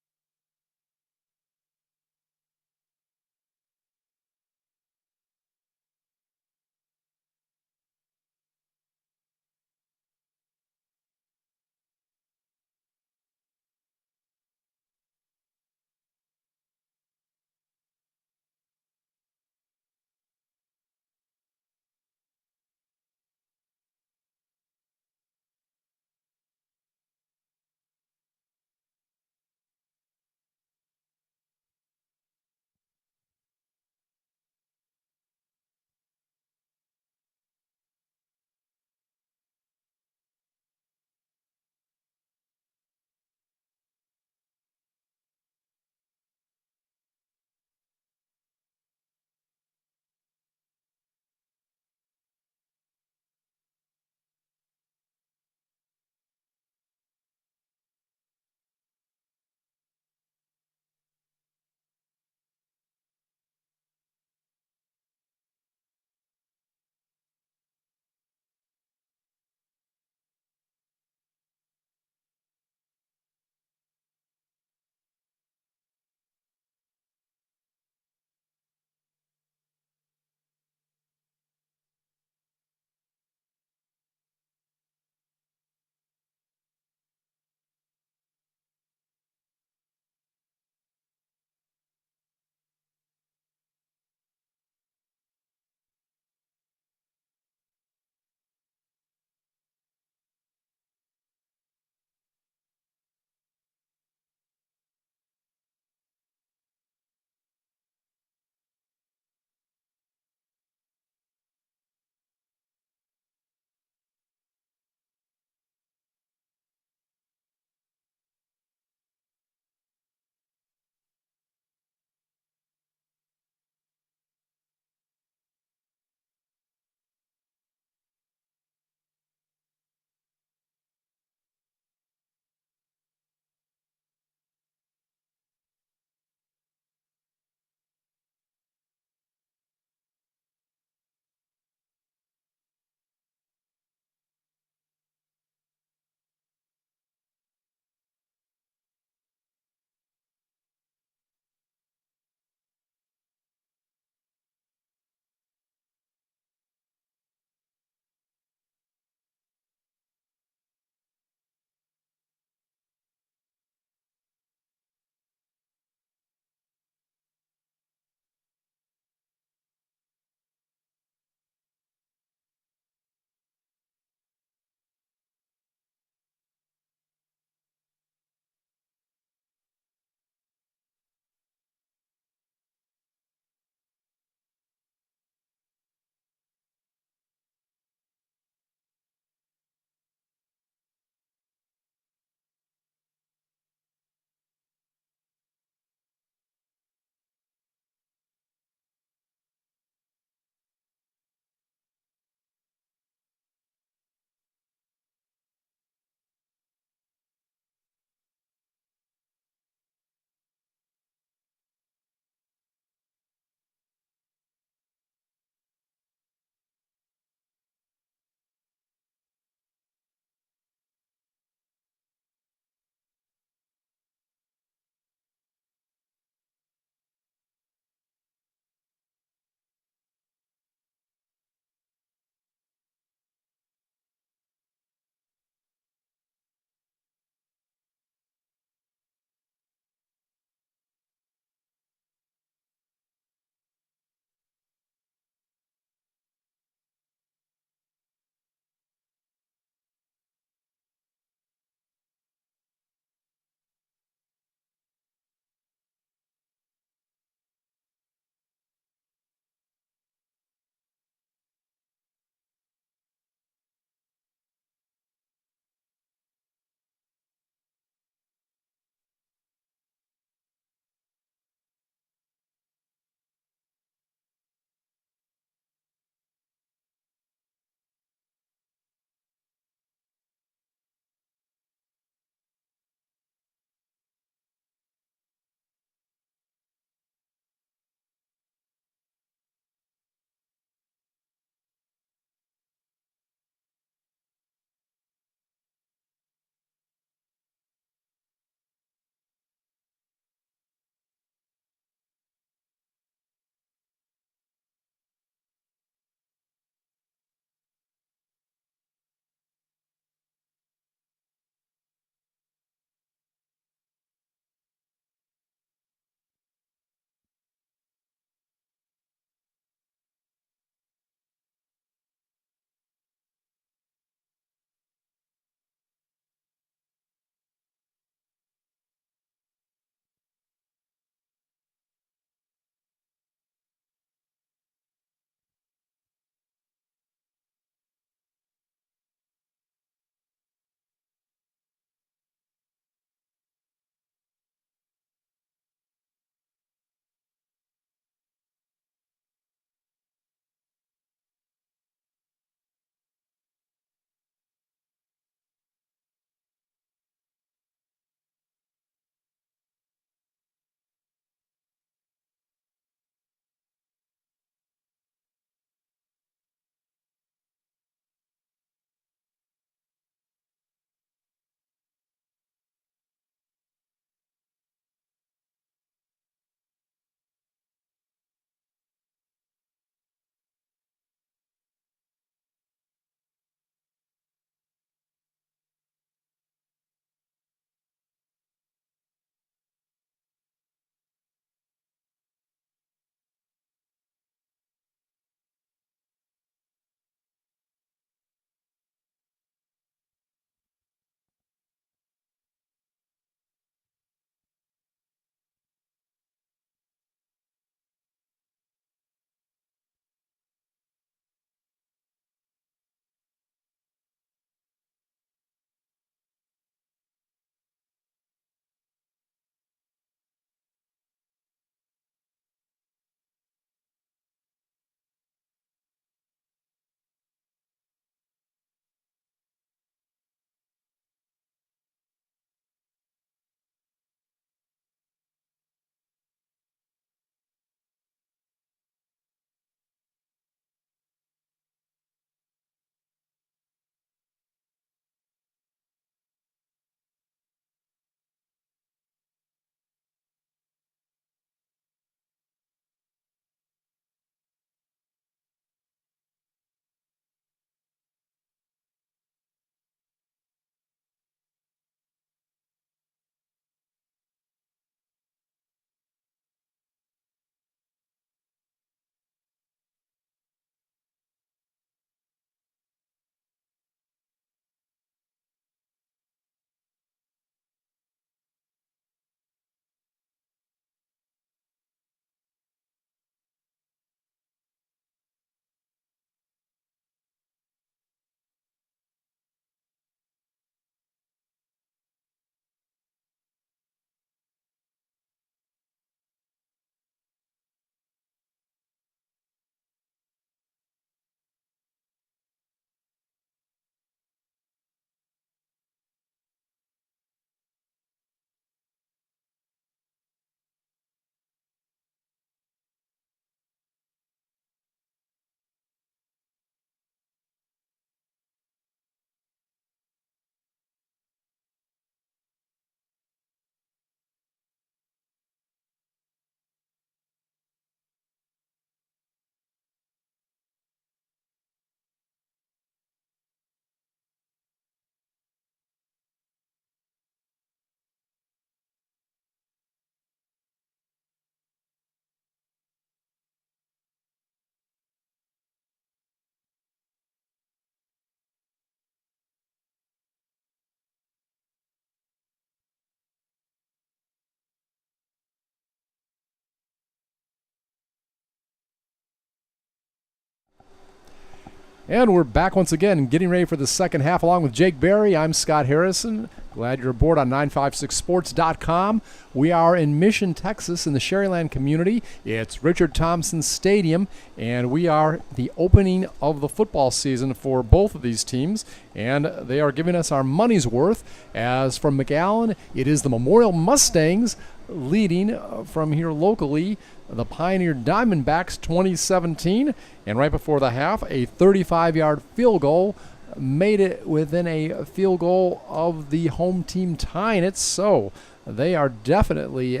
And we're back once again, getting ready for the second half along with Jake Berry. I'm Scott Harrison. Glad you're aboard on 956sports.com. We are in Mission, Texas, in the Sherryland community. It's Richard Thompson Stadium, and we are the opening of the football season for both of these teams, and they are giving us our money's worth. As from McAllen, it is the Memorial Mustangs leading from here locally, the Pioneer Diamondbacks 2017, and right before the half, a 35-yard field goal made it within a field goal of the home team tying it. So they are definitely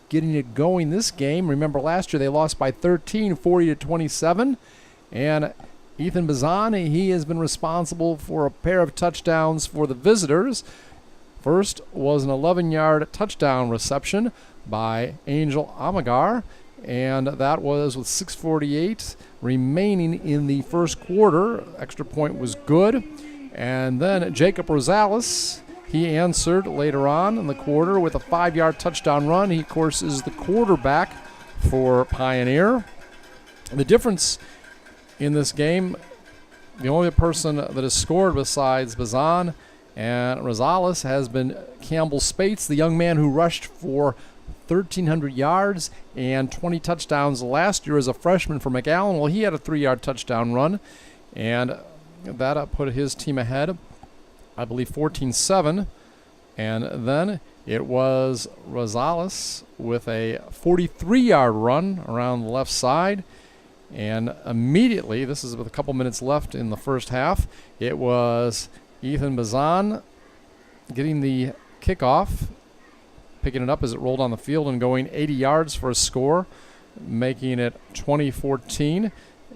getting it going this game. Remember last year they lost by 13, 40-27, and Ethan Bazan, he has been responsible for a pair of touchdowns for the visitors. First was an 11-yard touchdown reception by Angel Amagar, and that was with 6:48 remaining in the first quarter. Extra point was good. And then Jacob Rosales, he answered later on in the quarter with a 5-yard touchdown run. He, of course, is the quarterback for Pioneer. The difference in this game, the only person that has scored besides Bazan and Rosales has been Campbell Spates, the young man who rushed for 1,300 yards and 20 touchdowns last year as a freshman for McAllen. Well, he had a 3-yard touchdown run, and that put his team ahead, I believe, 14-7. And then it was Rosales with a 43-yard run around the left side. And immediately, this is with a couple minutes left in the first half, it was Ethan Bazan getting the kickoff, picking it up as it rolled on the field and going 80 yards for a score, making it 20-14.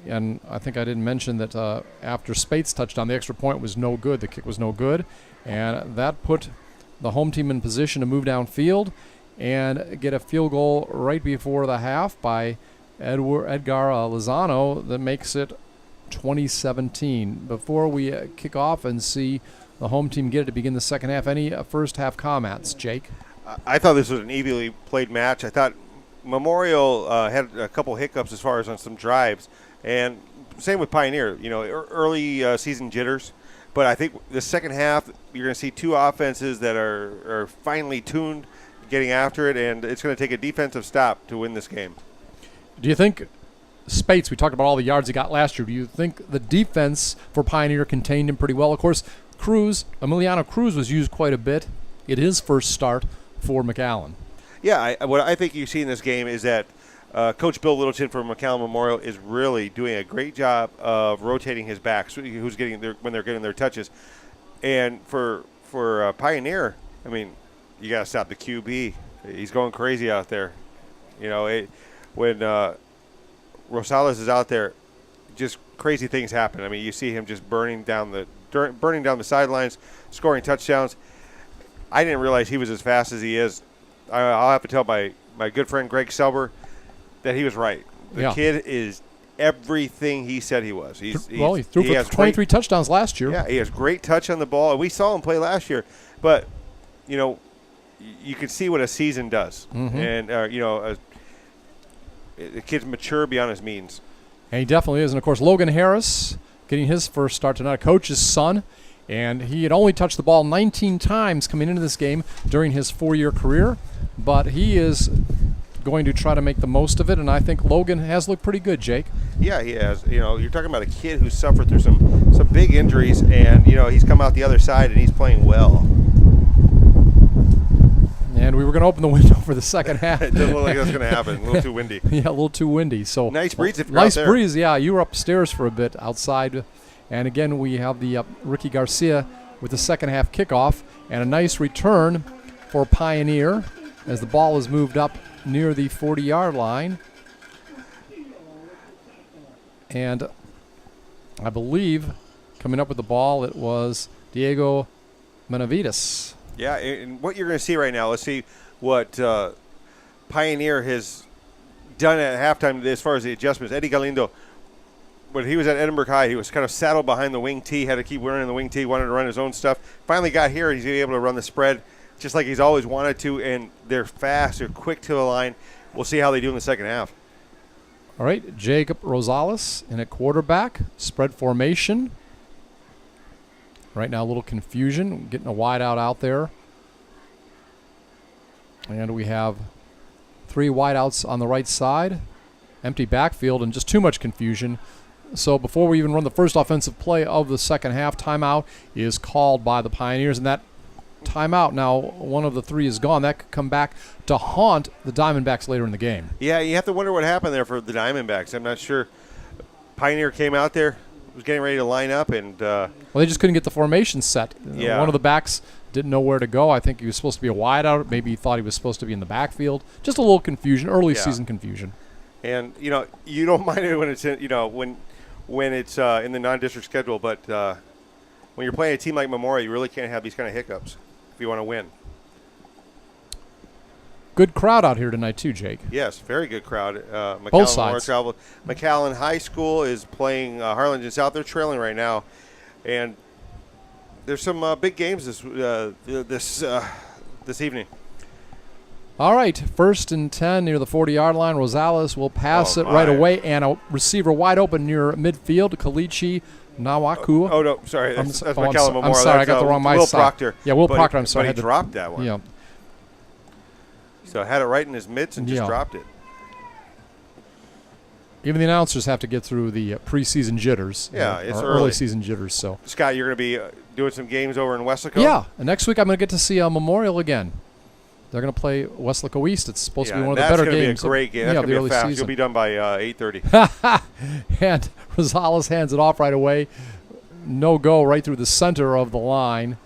And I think I didn't mention that after Spates' touchdown, the extra point was no good. The kick was no good. And that put the home team in position to move downfield and get a field goal right before the half by Edgar Lozano that makes it 2017. Before we kick off and see the home team get it to begin the second half, any first half comments, Jake? I thought this was an evenly played match. I thought Memorial had a couple hiccups as far as on some drives, and same with Pioneer. You know, early season jitters, but I think the second half you're going to see two offenses that are finely tuned, getting after it, and it's going to take a defensive stop to win this game. Do you think Spates, we talked about all the yards he got last year, do you think the defense for Pioneer contained him pretty well? Of course, Emiliano Cruz was used quite a bit in his first start for McAllen. Yeah, what I think you see in this game is that Coach Bill Littleton for McAllen Memorial is really doing a great job of rotating his backs, who's getting when they're getting their touches. And for Pioneer, I mean, you got to stop the QB. He's going crazy out there. You know, when Rosales is out there, just crazy things happen. I mean, you see him just burning down the sidelines, scoring touchdowns. I didn't realize he was as fast as he is. I'll have to tell my good friend Greg Selber that he was right. The kid is everything he said he was. He threw for 23 touchdowns last year. Yeah, he has great touch on the ball. And we saw him play last year. But, you know, you can see what a season does. Mm-hmm. And, you know, the kid's mature beyond his means. And he definitely is. And, of course, Logan Harris getting his first start tonight, a coach's son. And he had only touched the ball 19 times coming into this game during his 4-year career. But he is going to try to make the most of it, and I think Logan has looked pretty good, Jake. Yeah, he has. You know, you're talking about a kid who suffered through some big injuries, and, you know, he's come out the other side, and he's playing well. And we were going to open the window for the second half. It doesn't look like that's going to happen. A little too windy. Yeah, a little too windy. So nice breeze if you're nice out there. Breeze, yeah. You were upstairs for a bit outside. And, again, we have the Ricky Garcia with the second half kickoff and a nice return for Pioneer as the ball is moved up near the 40-yard line. And I believe coming up with the ball, it was Diego Benavides. Yeah, and what you're going to see right now, let's see what Pioneer has done at halftime as far as the adjustments. Eddie Galindo, when he was at Edinburgh High, he was kind of saddled behind the wing tee, had to keep running the wing tee, wanted to run his own stuff. Finally got here, he's able to run the spread just like he's always wanted to, and they're fast, they're quick to the line. We'll see how they do in the second half. All right, Jacob Rosales in at quarterback. Spread formation. Right now, a little confusion. Getting a wide out there. And we have 3 wideouts on the right side. Empty backfield and just too much confusion. So before we even run the first offensive play of the second half, timeout is called by the Pioneers. And that timeout, now one of the 3 is gone. That could come back to haunt the Diamondbacks later in the game. Yeah, you have to wonder what happened there for the Diamondbacks. I'm not sure. Pioneer came out there, was getting ready to line up, and well, they just couldn't get the formation set. Yeah. One of the backs didn't know where to go. I think he was supposed to be a wideout. Maybe he thought he was supposed to be in the backfield. Just a little confusion, early season confusion. And you don't mind it when it's when it's in the non-district schedule, but when you're playing a team like Memorial, you really can't have these kind of hiccups if you want to win. Good crowd out here tonight too, Jake. Yes, very good crowd. McAllen Both sides. McAllen High School is playing Harlingen South. They're trailing right now, and there's some big games this evening. All right, 1st and 10 near the 40-yard line. Rosales will pass it right away, and a receiver wide open near midfield. Kalichi Nawaku. Oh, no, sorry. That's McAllen Memorial. I'm sorry, I got the wrong Will side. Proctor. Yeah, Will Proctor, I'm sorry. But he dropped that one. Yeah. So had it right in his mitts and just dropped it. Even the announcers have to get through the preseason jitters. Yeah, it's early season jitters. So Scott, you're going to be doing some games over in Weslaco? Yeah, and next week I'm going to get to see Memorial again. They're going to play Weslaco East. It's supposed to be one of the better games. That's going to be a great game. That's going to be fast. You'll be done by 8:30. And Rosales hands it off right away. No go right through the center of the line.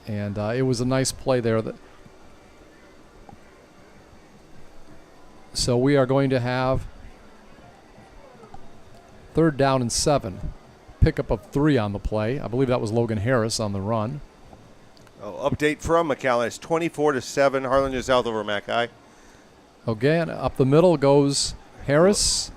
And it was a nice play there. So we are going to have 3rd down and 7. Pickup of 3 on the play. I believe that was Logan Harris on the run. Update from McAllen. It's 24-7. Harlingen South over Mackay. Again, up the middle goes Harris.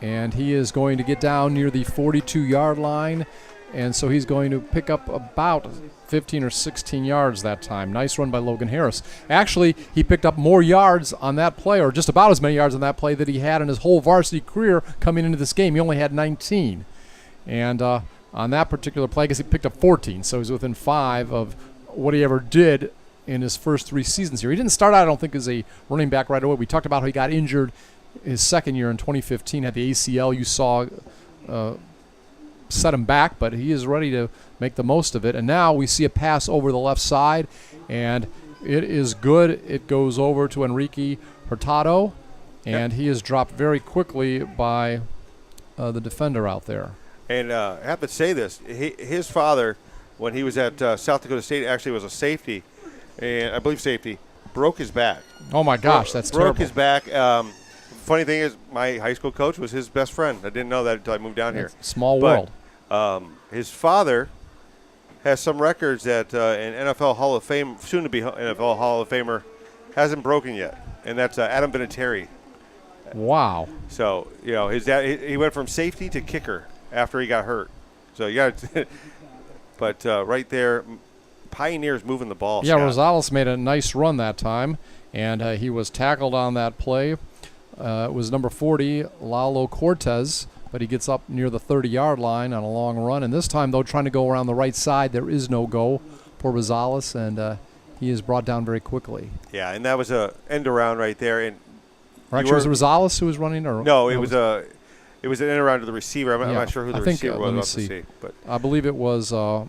And he is going to get down near the 42-yard line. And so he's going to pick up about 15 or 16 yards that time. Nice run by Logan Harris. Actually, he picked up more yards on that play, or just about as many yards on that play that he had in his whole varsity career coming into this game. He only had 19. And on that particular play, I guess he picked up 14, so he's within 5 of what he ever did in his first 3 seasons here. He didn't start out, I don't think, as a running back right away. We talked about how he got injured his second year in 2015, had the ACL. You saw set him back, but he is ready to make the most of it. And now we see a pass over the left side, and it is good. It goes over to Enrique Hurtado, and he is dropped very quickly by the defender out there. And I have to say this. His father, when he was at South Dakota State, actually was a safety, and I believe safety, broke his back. Oh, my gosh, that's terrible. terrible. Broke his back. Funny thing is, my high school coach was his best friend. I didn't know that until I moved down here. Small world. His father has some records that an NFL Hall of Fame, soon-to-be NFL Hall of Famer, hasn't broken yet, and that's Adam Vinatieri. Wow. So, his dad, he went from safety to kicker after he got hurt. So, you got to but right there, Pioneers moving the ball. Yeah, Scott. Rosales made a nice run that time, and he was tackled on that play. It was number 40, Lalo Cortez, but he gets up near the 30-yard line on a long run. And this time, though, trying to go around the right side, there is no go for Rosales, and he is brought down very quickly. Yeah, and that was a end around right there. And actually, was it Rosales who was running? Or no, it was an end around to the receiver. I'm not sure who the receiver was. Let me see. But I believe it was Roel.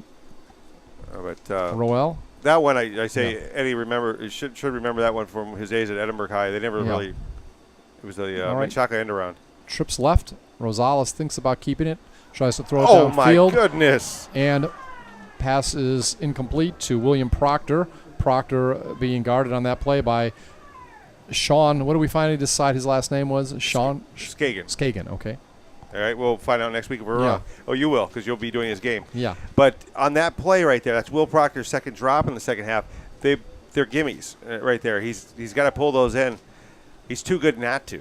That one, I say, Eddie should remember that one from his days at Edinburgh High. They never really. It was a Menchaca end around. Trips left. Rosales thinks about keeping it. Tries to throw it downfield. Oh, my goodness. And pass is incomplete to William Proctor. Proctor being guarded on that play by Sean. What do we finally decide his last name was? Sean? Skagen. Skagen, okay. All right, we'll find out next week if we're wrong. Oh, you will, because you'll be doing his game. Yeah. But on that play right there, that's Will Proctor's second drop in the second half. They're gimmies right there. He's got to pull those in. He's too good not to.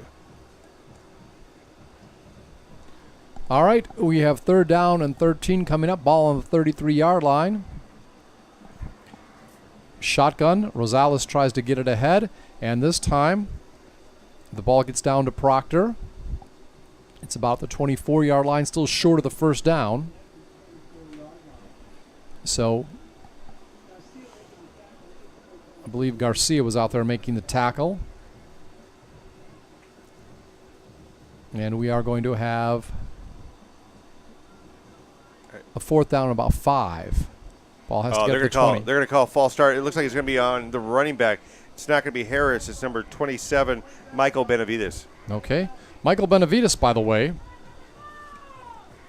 All right, we have 3rd down and 13 coming up. Ball on the 33-yard line. Shotgun. Rosales tries to get it ahead, and this time The ball gets down to Proctor. It's about the 24-yard line, still short of the first down. So I believe Garcia was out there making the tackle. And we are going to have a fourth down and about 5. Ball has to get to the 20. They're going to call a false start. It looks like it's going to be on the running back. It's not going to be Harris. It's number 27, Michael Benavides. Okay. Michael Benavides, by the way. And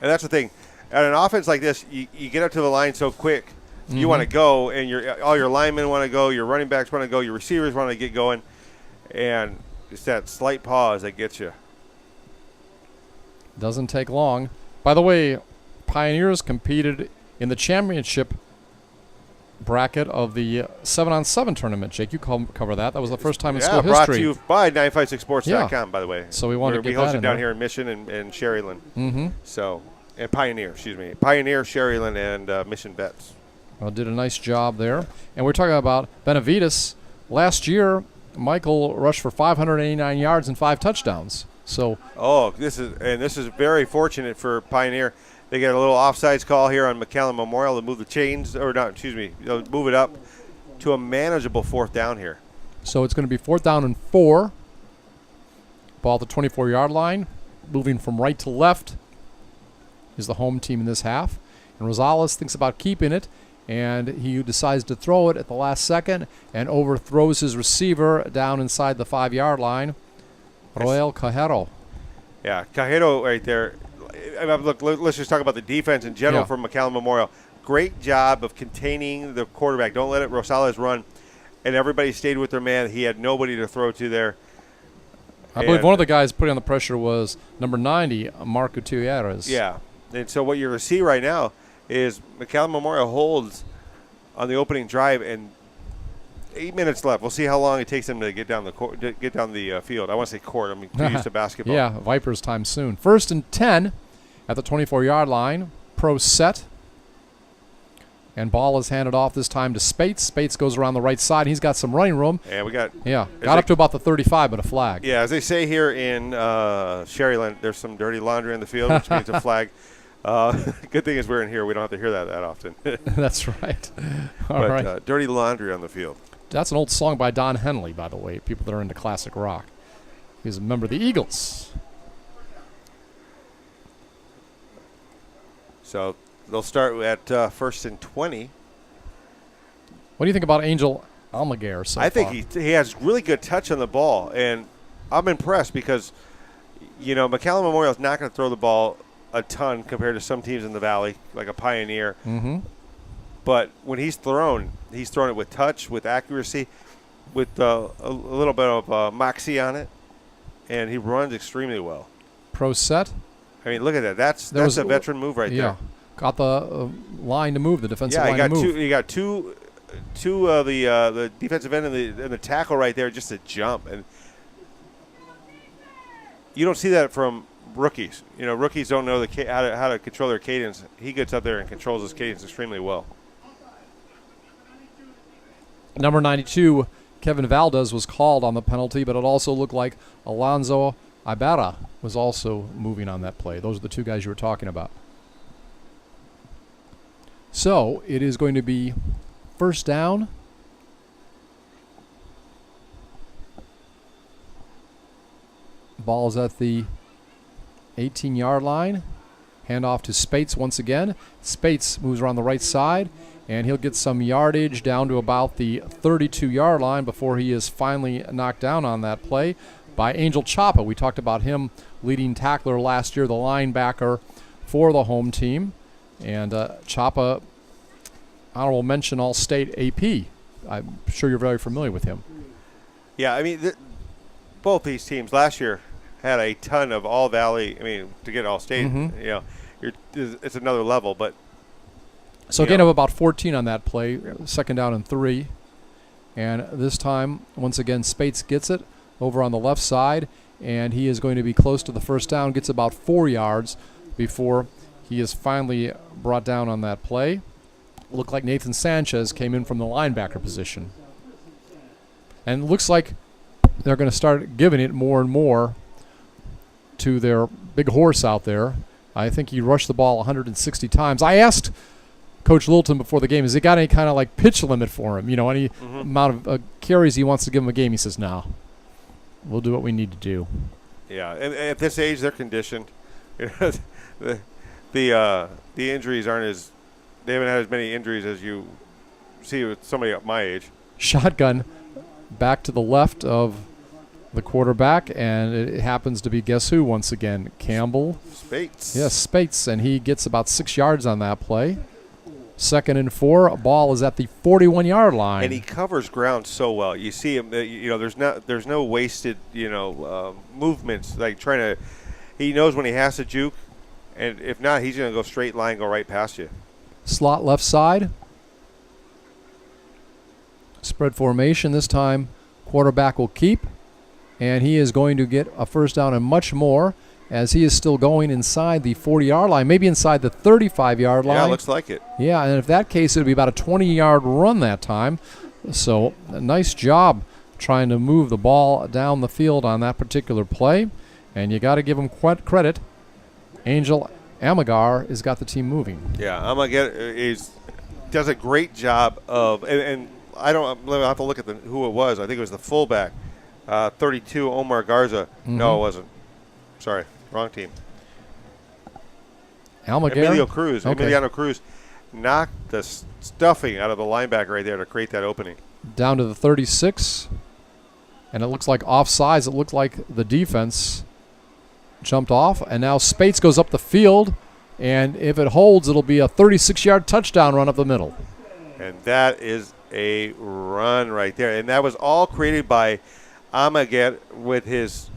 that's the thing. At an offense like this, you get up to the line so quick. Mm-hmm. You want to go, and all your linemen want to go, your running backs want to go, your receivers want to get going. And it's that slight pause that gets you. Doesn't take long. By the way, Pioneers competed in the championship bracket of the 7-on-7 tournament. Jake, you cover that. That was the first time in school history. Yeah, brought to you by 956sports.com, by the way. So we wanted to get that in. We hosted down here in Mission and Sherryland. Mm-hmm. So, and Pioneer, excuse me. Pioneer, Sherryland, and Mission Vets. Well, did a nice job there. And we're talking about Benavides. Last year, Michael rushed for 589 yards and 5 touchdowns. So, this is very fortunate for Pioneer. They get a little offsides call here on McAllen Memorial to move the chains, or not, excuse me, move it up to a manageable fourth down here. So it's going to be 4th down and 4. Ball at the 24-yard line. Moving from right to left is the home team in this half. And Rosales thinks about keeping it, and he decides to throw it at the last second and overthrows his receiver down inside the 5-yard line. Roel Cajero. Yeah, Cajero right there. Look, let's just talk about the defense in general for McAllen Memorial. Great job of containing the quarterback. Don't let Rosales run. And everybody stayed with their man. He had nobody to throw to there. I believe one of the guys putting on the pressure was number 90, Marco Gutierrez. Yeah. And so what you're going to see right now is McAllen Memorial holds on the opening drive, and 8 minutes left. We'll see how long it takes them to get down the field. I want to say court. I'm too used to basketball. Yeah, Vipers time soon. 1st and 10 at the 24-yard line. Pro set. And ball is handed off this time to Spates. Spates goes around the right side. He's got some running room. Yeah, got up to about the 35, but a flag. Yeah, as they say here in Sherryland, there's some dirty laundry on the field, which means a flag. Good thing is we're in here. We don't have to hear that often. That's right. All right. Dirty laundry on the field. That's an old song by Don Henley, by the way, people that are into classic rock. He's a member of the Eagles. So they'll start at 1st and 20. What do you think about Angel Almaguer so far? I think he has really good touch on the ball, and I'm impressed because, McAllen Memorial is not going to throw the ball a ton compared to some teams in the Valley, like a Pioneer. Mm-hmm. But when he's thrown it with touch, with accuracy, with a little bit of moxie on it, and he runs extremely well. Pro set. I mean, look at that. That's a veteran move right there. Got the line to move, the defensive line to move. He got two of the defensive end and the tackle right there just to jump. And you don't see that from rookies. Rookies don't know how to control their cadence. He gets up there and controls his cadence extremely well. Number 92, Kevin Valdez, was called on the penalty, but it also looked like Alonzo Ibarra was also moving on that play. Those are the two guys you were talking about. So it is going to be 1st down. Ball is at the 18-yard line. Hand off to Spates once again. Spates moves around the right side, and he'll get some yardage down to about the 32-yard line before he is finally knocked down on that play by Angel Chapa. We talked about him, leading tackler last year, the linebacker for the home team. And Chapa, honorable mention All-State AP. I'm sure you're very familiar with him. Yeah, I mean, both these teams last year had a ton of All-Valley. I mean, to get All-State, it's another level. But so gain of about 14 on that play, 2nd down and 3. And this time, once again, Spates gets it over on the left side, and he is going to be close to the 1st down, gets about 4 yards before he is finally brought down on that play. Looked like Nathan Sanchez came in from the linebacker position. And it looks like they're going to start giving it more and more to their big horse out there. I think he rushed the ball 160 times. I asked Coach Littleton before the game, has he got any kind of like pitch limit for him? Any amount of carries he wants to give him a game? He says, no. We'll do what we need to do. Yeah, and at this age, they're conditioned. The injuries aren't as – they haven't had as many injuries as you see with somebody at my age. Shotgun back to the left of the quarterback, and it happens to be guess who once again? Campbell. Spates. Yes, Spates, and he gets about 6 yards on that play. 2nd and 4. Ball is at the 41-yard line. And he covers ground so well. You see him. There's no wasted movements like trying to. He knows when he has to juke, and if not, he's going to go straight line, go right past you. Slot left side. Spread formation this time. Quarterback will keep, and he is going to get a first down and much more, as he is still going inside the 40-yard line, maybe inside the 35-yard line. Yeah, looks like it. Yeah, and if that case, it would be about a 20-yard run that time. So a nice job trying to move the ball down the field on that particular play. And you got to give him credit. Angel Amagar has got the team moving. Yeah, Amagar does a great job of, and I'll have to look at who it was. I think it was the fullback, 32, Omar Garza. Mm-hmm. No, it wasn't. Sorry. Wrong team. Emiliano Cruz knocked the stuffing out of the linebacker right there to create that opening. Down to the 36, and it looks like offsides. It looked like the defense jumped off, and now Spates goes up the field, and if it holds, it'll be a 36-yard touchdown run up the middle. And that is a run right there, and that was all created by Amaget with his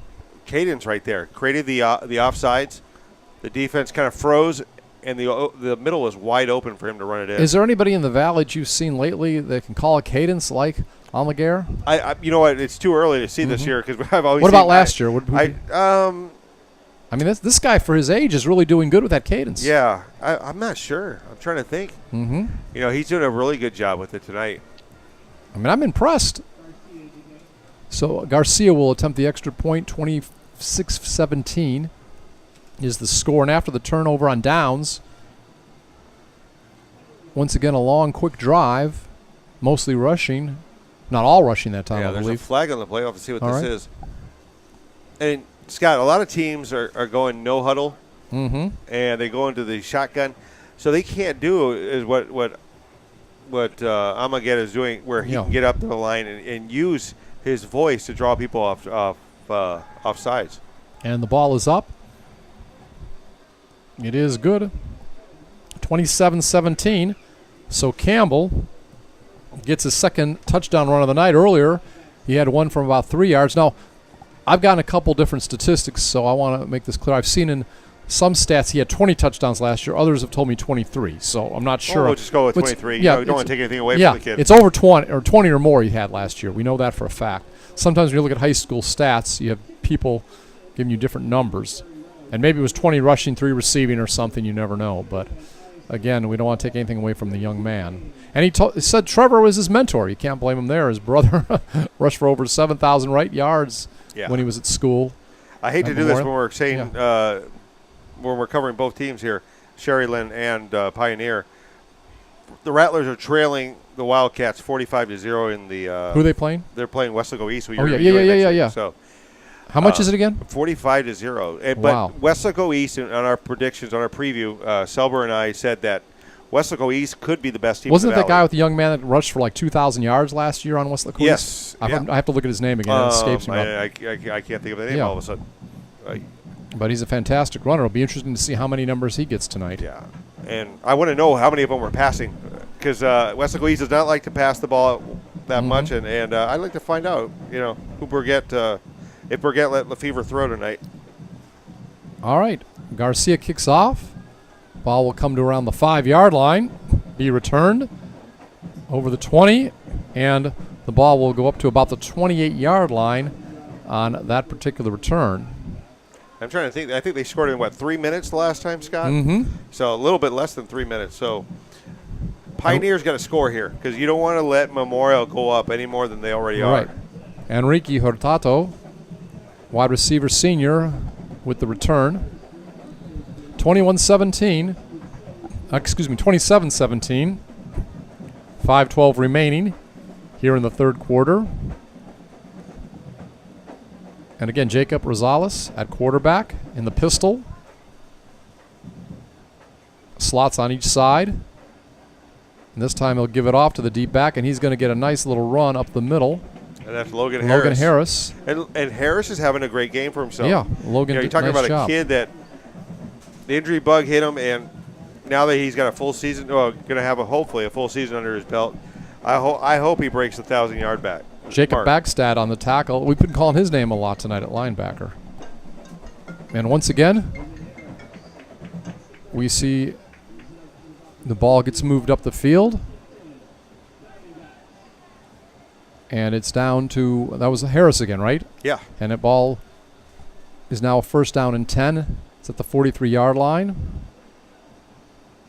cadence right there. Created the offsides. The defense kind of froze, and the middle was wide open for him to run it in. Is there anybody in the Valley that you've seen lately that can call a cadence like Almaguer? You know what? It's too early to see this year because I've always. What about last year? I mean, this guy for his age is really doing good with that cadence. Yeah, I'm not sure. I'm trying to think. Mm-hmm. He's doing a really good job with it tonight. I mean, I'm impressed. So Garcia will attempt the extra point. 26-17 is the score. And after the turnover on downs, once again a long, quick drive, mostly rushing. Not all rushing that time, I believe. There's a flag on the play. I'll have to see what this is. And, Scott, a lot of teams are going no huddle, and they go into the shotgun. So they can't do is what Amaget is doing, where he can get up to the line and use his voice to draw people off sides. And the ball is up. It is good. 27-17. So Campbell gets his second touchdown run of the night. Earlier, he had one from about 3 yards. Now, I've gotten a couple different statistics, so I want to make this clear. I've seen in some stats he had 20 touchdowns last year. Others have told me 23, so I'm not sure. We'll just go with 23. Yeah, you don't want to take anything away from the kid. It's over 20 or more he had last year. We know that for a fact. Sometimes when you look at high school stats, you have people giving you different numbers. And maybe it was 20 rushing, 3 receiving or something. You never know. But, again, we don't want to take anything away from the young man. And he said Trevor was his mentor. You can't blame him there. His brother rushed for over 7,000 yards when he was at school. I hate to do this when we're saying when we're covering both teams here, Sherryland and Pioneer. The Rattlers are trailing the Wildcats 45-0 in the. Who are they playing? They're playing Westlake East. Yeah. So, how much is it again? 45-0. Wow. But Westlake East, on our predictions, on our preview, Selber and I said that Westlake East could be the best team. Wasn't in the it that guy with the young man that rushed for like 2,000 yards last year on Westlake East? Yes. I have to look at his name again. It escapes me. I can't think of the name all of a sudden. But he's a fantastic runner. It'll be interesting to see how many numbers he gets tonight. Yeah. And I want to know how many of them were passing, because Westlake East does not like to pass the ball that much, and I'd like to find out, who Burgett, if Burgett let Lefevre throw tonight. All right. Garcia kicks off. Ball will come to around the 5-yard line, be returned over the 20, and the ball will go up to about the 28-yard line on that particular return. I'm trying to think. I think they scored in, 3 minutes the last time, Scott? Mm-hmm. So a little bit less than 3 minutes. So Pioneer's got to score here, because you don't want to let Memorial go up any more than they already are. Right. Enrique Hurtado, wide receiver senior, with the return. 27-17. 5:12 remaining here in the third quarter. And again, Jacob Rosales at quarterback in the pistol. Slots on each side. And this time he'll give it off to the deep back, and he's going to get a nice little run up the middle. And that's Logan Harris. And Harris is having a great game for himself. Yeah, Logan. You're talking about a kid that the injury bug hit him, and now that he's got a full season, going to have hopefully a full season under his belt, I hope he breaks the 1,000-yard back. Jacob Bagstad on the tackle. We've been calling his name a lot tonight at linebacker. And once again, we see the ball gets moved up the field. And it's down to, that was Harris again, right? Yeah. And the ball is now first down and 10. It's at the 43-yard line.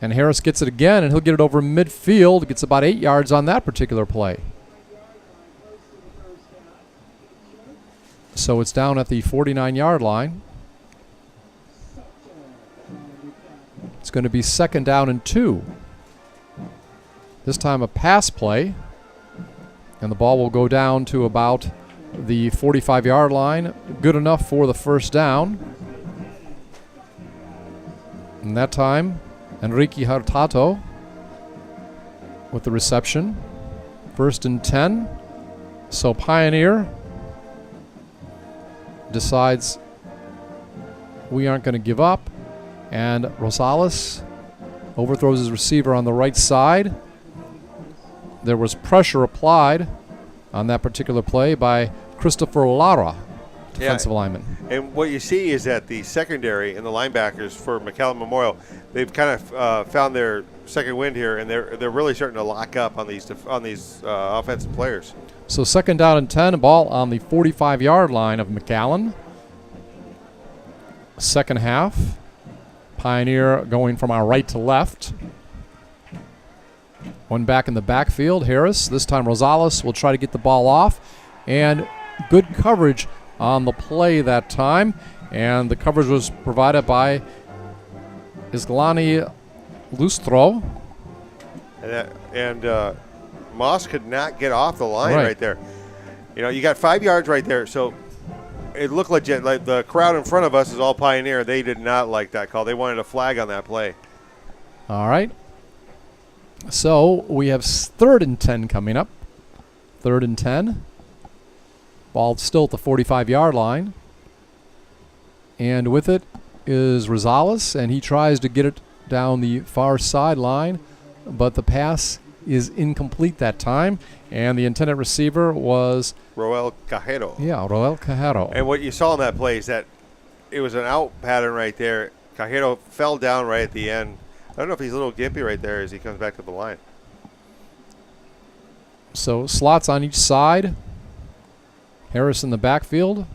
And Harris gets it again, and he'll get it over midfield. Gets about 8 yards on that particular play. So it's down at the 49-yard line. It's going to be second down and 2. This time a pass play. And the ball will go down to about the 45-yard line. Good enough for the first down. And that time, Enrique Hurtado with the reception. First and 10. So Pioneer decides we aren't going to give up. And Rosales overthrows his receiver on the right side. There was pressure applied on that particular play by Christopher Lara, defensive lineman. And what you see is that the secondary and the linebackers for McAllen Memorial, they've kind of found their second wind here, and they're really starting to lock up on these offensive players. So second down and 10, ball on the 45-yard line of McAllen. Second half, Pioneer going from our right to left. One back in the backfield, Harris. This time Rosales will try to get the ball off. And good coverage on the play that time. And the coverage was provided by Isglani Lustro. And Moss could not get off the line right there. You know, you got 5 yards right there. So it looked legit. Like the crowd in front of us is all Pioneer. They did not like that call. They wanted a flag on that play. All right. So we have third and 10 coming up. Third and 10. Ball still at the 45-yard line. And with it is Rosales, and he tries to get it down the far sideline, but the pass is incomplete that time. And the intended receiver was Roel Cajero. Yeah, Roel Cajero. And what you saw in that play is that it was an out pattern right there. Cajero fell down right at the end. I don't know if he's a little gimpy right there as he comes back to the line. So slots on each side. Harris in the backfield.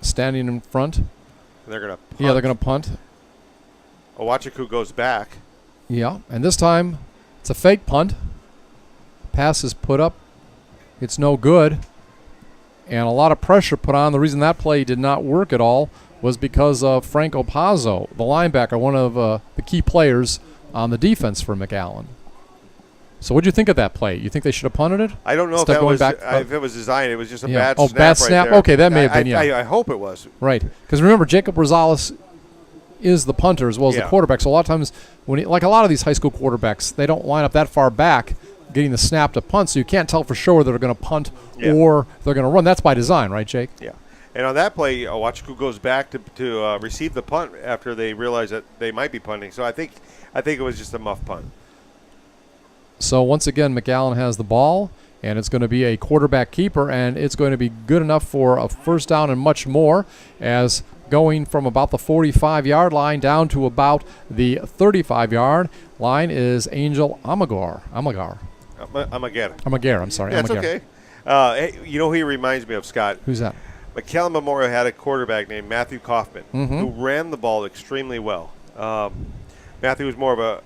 Standing in front. And they're going to punt. Yeah, they're going to punt. Owachiku goes back. Yeah, and this time it's a fake punt. Pass is put up. It's no good. And a lot of pressure put on. The reason that play did not work at all was because of Franco Pazzo, the linebacker, one of the key players on the defense for McAllen. So what do you think of that play? You think they should have punted it? I don't know if it was designed. It was just a bad snap. Oh, bad snap? Right there. Okay, that may have been, yeah. I hope it was. Right. Because remember, Jacob Rosales is the punter as well as the quarterback. So a lot of times, like a lot of these high school quarterbacks, they don't line up that far back getting the snap to punt, so you can't tell for sure they're going to punt or they're going to run. That's by design, right, Jake? Yeah. And on that play, Owachiku goes back to receive the punt after they realize that they might be punting. So I think it was just a muff punt. So once again, McAllen has the ball, and it's going to be a quarterback keeper, and it's going to be good enough for a first down and much more, as going from about the 45-yard line down to about the 35-yard line is Angel Amagar. Amagar, I'm sorry. Yeah, that's okay. Hey, you know who he reminds me of, Scott? Who's that? McAllen Memorial had a quarterback named Matthew Kaufman who ran the ball extremely well. Matthew was more of a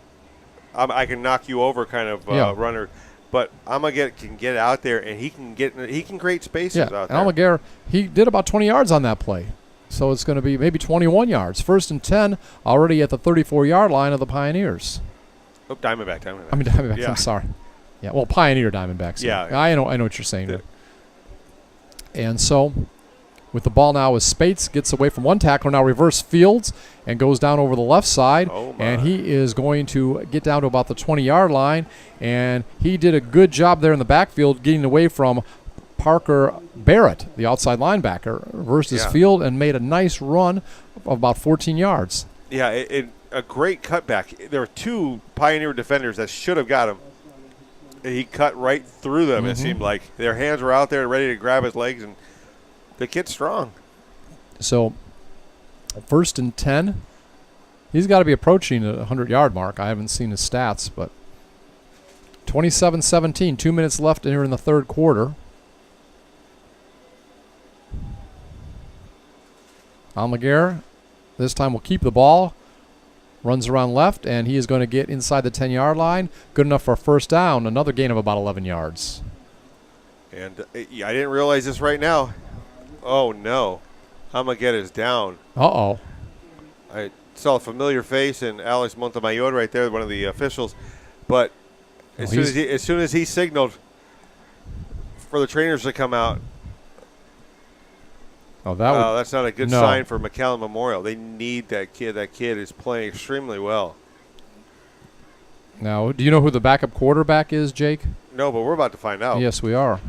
I can knock you over kind of runner. but Almaguer can get out there and he can create spaces out there. Almaguer, he did about 20 yards on that play. So it's going to be maybe 21 yards. 1st and 10 already at the 34-yard line of the Pioneers. Oh, Diamondback. Diamondbacks, Yeah. I'm sorry. Yeah, well, Pioneer Diamondbacks. Yeah. I know what you're saying there. And so with the ball now as Spates gets away from one tackler, now reverse fields and goes down over the left side. Oh, my. And he is going to get down to about the 20-yard line. And he did a good job there in the backfield getting away from Parker Barrett, the outside linebacker, reversed his field and made a nice run of about 14 yards. Yeah, a great cutback. There were 2 Pioneer defenders that should have got him. And he cut right through them, it seemed like. Their hands were out there ready to grab his legs, and the kid's strong. So 1st and 10. He's got to be approaching the 100-yard mark. I haven't seen his stats, but 27-17, 2 minutes left here in the third quarter. Almaguer this time will keep the ball, runs around left, and he is going to get inside the 10-yard line. Good enough for a first down, another gain of about 11 yards. And I didn't realize this right now. Oh, no. Almaguer is down. Uh-oh. I saw a familiar face in Alex Montemayor right there, one of the officials. But as soon as he signaled for the trainers to come out, that's not a good sign for McAllen Memorial. They need that kid. That kid is playing extremely well. Now, do you know who the backup quarterback is, Jake? No, but we're about to find out. Yes, we are.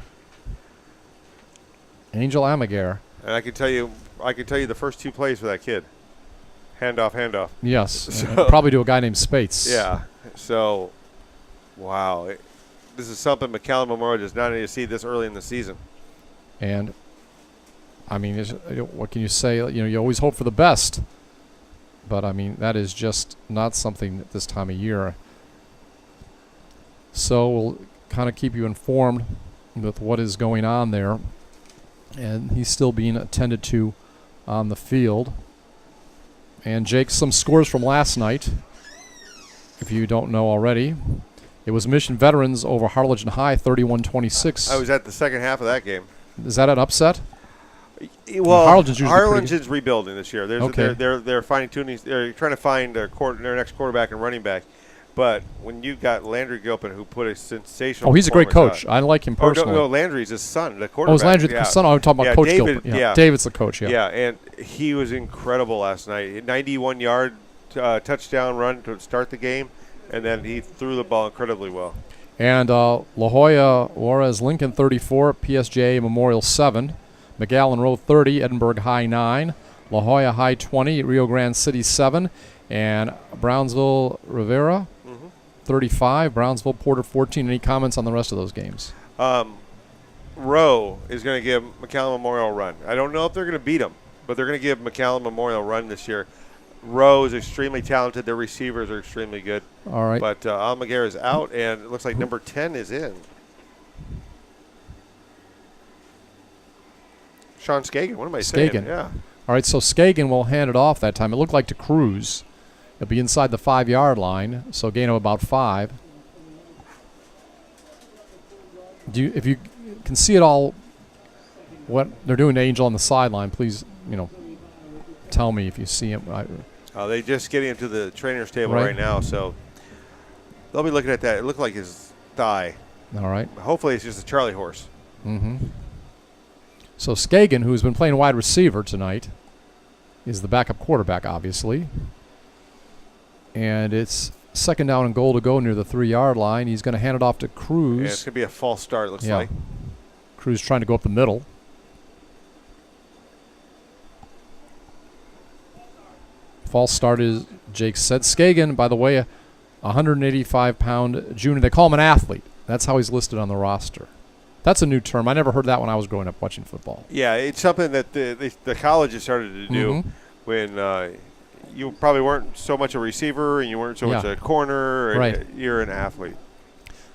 Angel Almaguer. And I can tell you the first 2 plays for that kid. Handoff. Yes, So, probably to a guy named Spates. Yeah. So, wow. This is something McAllen Memorial does not need to see this early in the season. And I mean, what can you say? You always hope for the best. But, I mean, that is just not something at this time of year. So we'll kind of keep you informed with what is going on there. And he's still being attended to on the field. And, Jake, some scores from last night, if you don't know already. It was Mission Veterans over Harlingen High, 31-26. I was at the second half of that game. Is that an upset? Well, Harlingen's rebuilding this year. They're fine-tuning. They're trying to find their next quarterback and running back. But when you got Landry Gilpin, who put a sensational he's a great coach. out. I like him personally. No, Landry's his son, the quarterback. Oh, is Landry the son? I'm talking about Coach David, Gilpin. Yeah, David's the coach, Yeah, and he was incredible last night. 91-yard touchdown run to start the game, and then he threw the ball incredibly well. And La Jolla Juarez Lincoln 34, PSJ Memorial 7. McAllen Road 30, Edinburgh High 9, La Jolla High 20, Rio Grande City 7, and Brownsville Rivera 35, Brownsville Porter 14. Any comments on the rest of those games? Rowe is going to give McAllen Memorial a run. I don't know if they're going to beat them, but they're going to give McAllen Memorial a run this year. Rowe is extremely talented. Their receivers are extremely good. All right. But Almaguer is out, and it looks like number 10 is in. Sean Skagen. What am I saying? Yeah. All right, so Skagen will hand it off that time. It looked like to Cruz. It'll be inside the 5-yard line, so gain of about 5. If you can see it all, what they're doing to Angel on the sideline, please, tell me if you see him. They just getting him to the trainer's table right now, so they'll be looking at that. It looked like his thigh. All right. Hopefully it's just a Charlie horse. Mm-hmm. So Skagen, who's been playing wide receiver tonight, is the backup quarterback, obviously. And it's second down and goal to go near the 3-yard line. He's going to hand it off to Cruz. Yeah, it's going to be a false start, looks like. Cruz trying to go up the middle. False start is, Jake said. Skagen, by the way, a 185-pound junior. They call him an athlete. That's how he's listed on the roster. That's a new term. I never heard that when I was growing up watching football. Yeah, it's something that the colleges started to do when you probably weren't so much a receiver and you weren't so much a corner. Right. You're an athlete.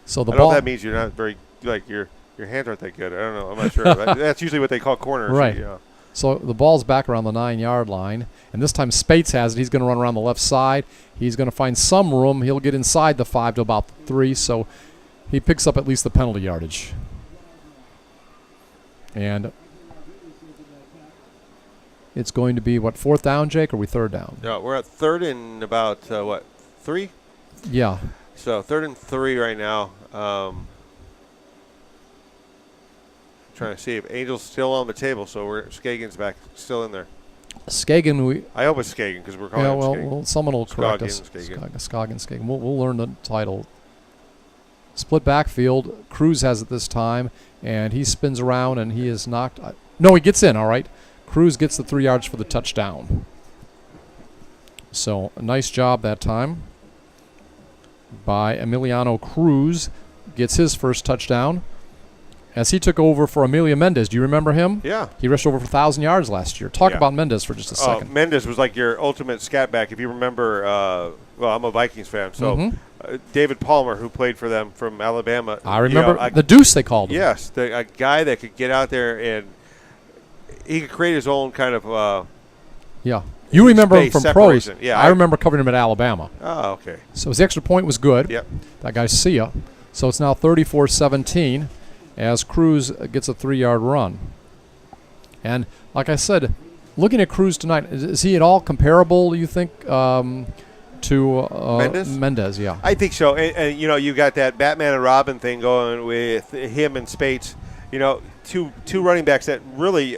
So I don't know if that means you're not very, your hands aren't that good. I don't know. I'm not sure. That's usually what they call corners. Right. Yeah. So the ball's back around the 9-yard line. And this time Spates has it. He's going to run around the left side. He's going to find some room. He'll get inside the 5 to about 3. So he picks up at least the penalty yardage. And it's going to be, what, 4th down, Jake, or are we 3rd down? No, we're at 3rd and about, 3? Yeah. So 3rd and 3 right now. Trying to see if Angel's still on the table, so Skagen's back, still in there. Skagen, I hope it's Skagen because we're calling him Skagen. Well, someone will correct us. Skagen. We'll learn the title. Split backfield. Cruz has it this time, and he spins around, and he is knocked. No, he gets in, all right. Cruz gets the 3 yards for the touchdown. So, a nice job that time by Emiliano Cruz. Gets his first touchdown as he took over for Emilio Mendez. Do you remember him? Yeah. He rushed over for 1,000 yards last year. Talk about Mendez for just a second. Mendez was like your ultimate scat back. If you remember, well, I'm a Vikings fan, so David Palmer, who played for them from Alabama. I remember the Deuce, they called him. Yes, a guy that could get out there and he could create his own kind of You remember him from pros. Yeah, I remember covering him at Alabama. Oh, okay. So his extra point was good. Yep. That guy's Sia. So it's now 34-17 as Cruz gets a 3-yard run. And like I said, looking at Cruz tonight, is he at all comparable, you think, to Mendez? Yeah. I think so. And you got that Batman and Robin thing going with him and Spates. Two running backs that really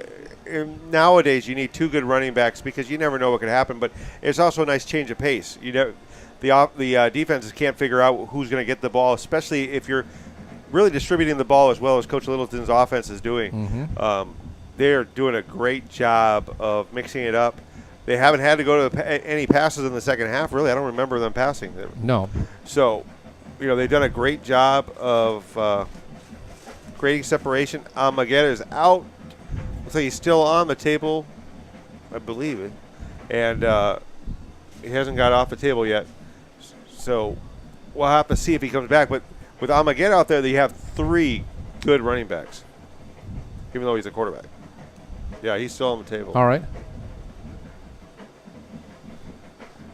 nowadays you need 2 good running backs because you never know what could happen. But it's also a nice change of pace. The defenses can't figure out who's going to get the ball, especially if you're really distributing the ball as well as Coach Littleton's offense is doing. They're doing a great job of mixing it up. They haven't had to go to any passes in the second half, really. I don't remember them passing. No. So, they've done a great job of creating separation. Magetta is out. So he's still on the table, I believe it. And he hasn't got off the table yet. So we'll have to see if he comes back. But with Amagetta out there, you have 3 good running backs, even though he's a quarterback. Yeah, he's still on the table. All right.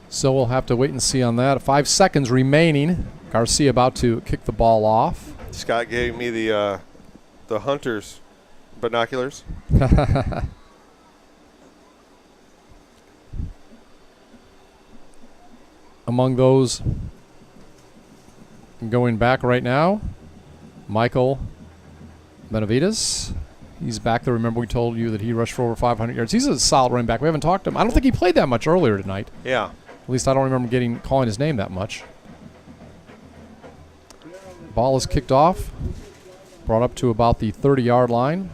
So we'll have to wait and see on that. 5 seconds remaining. Garcia about to kick the ball off. Scott gave me the Hunter's binoculars. Among those going back right now, Michael Benavides. He's back there. Remember we told you that he rushed for over 500 yards. He's a solid running back. We haven't talked to him. I don't think he played that much earlier tonight. Yeah. At least I don't remember calling his name that much. Ball is kicked off. Brought up to about the 30-yard line.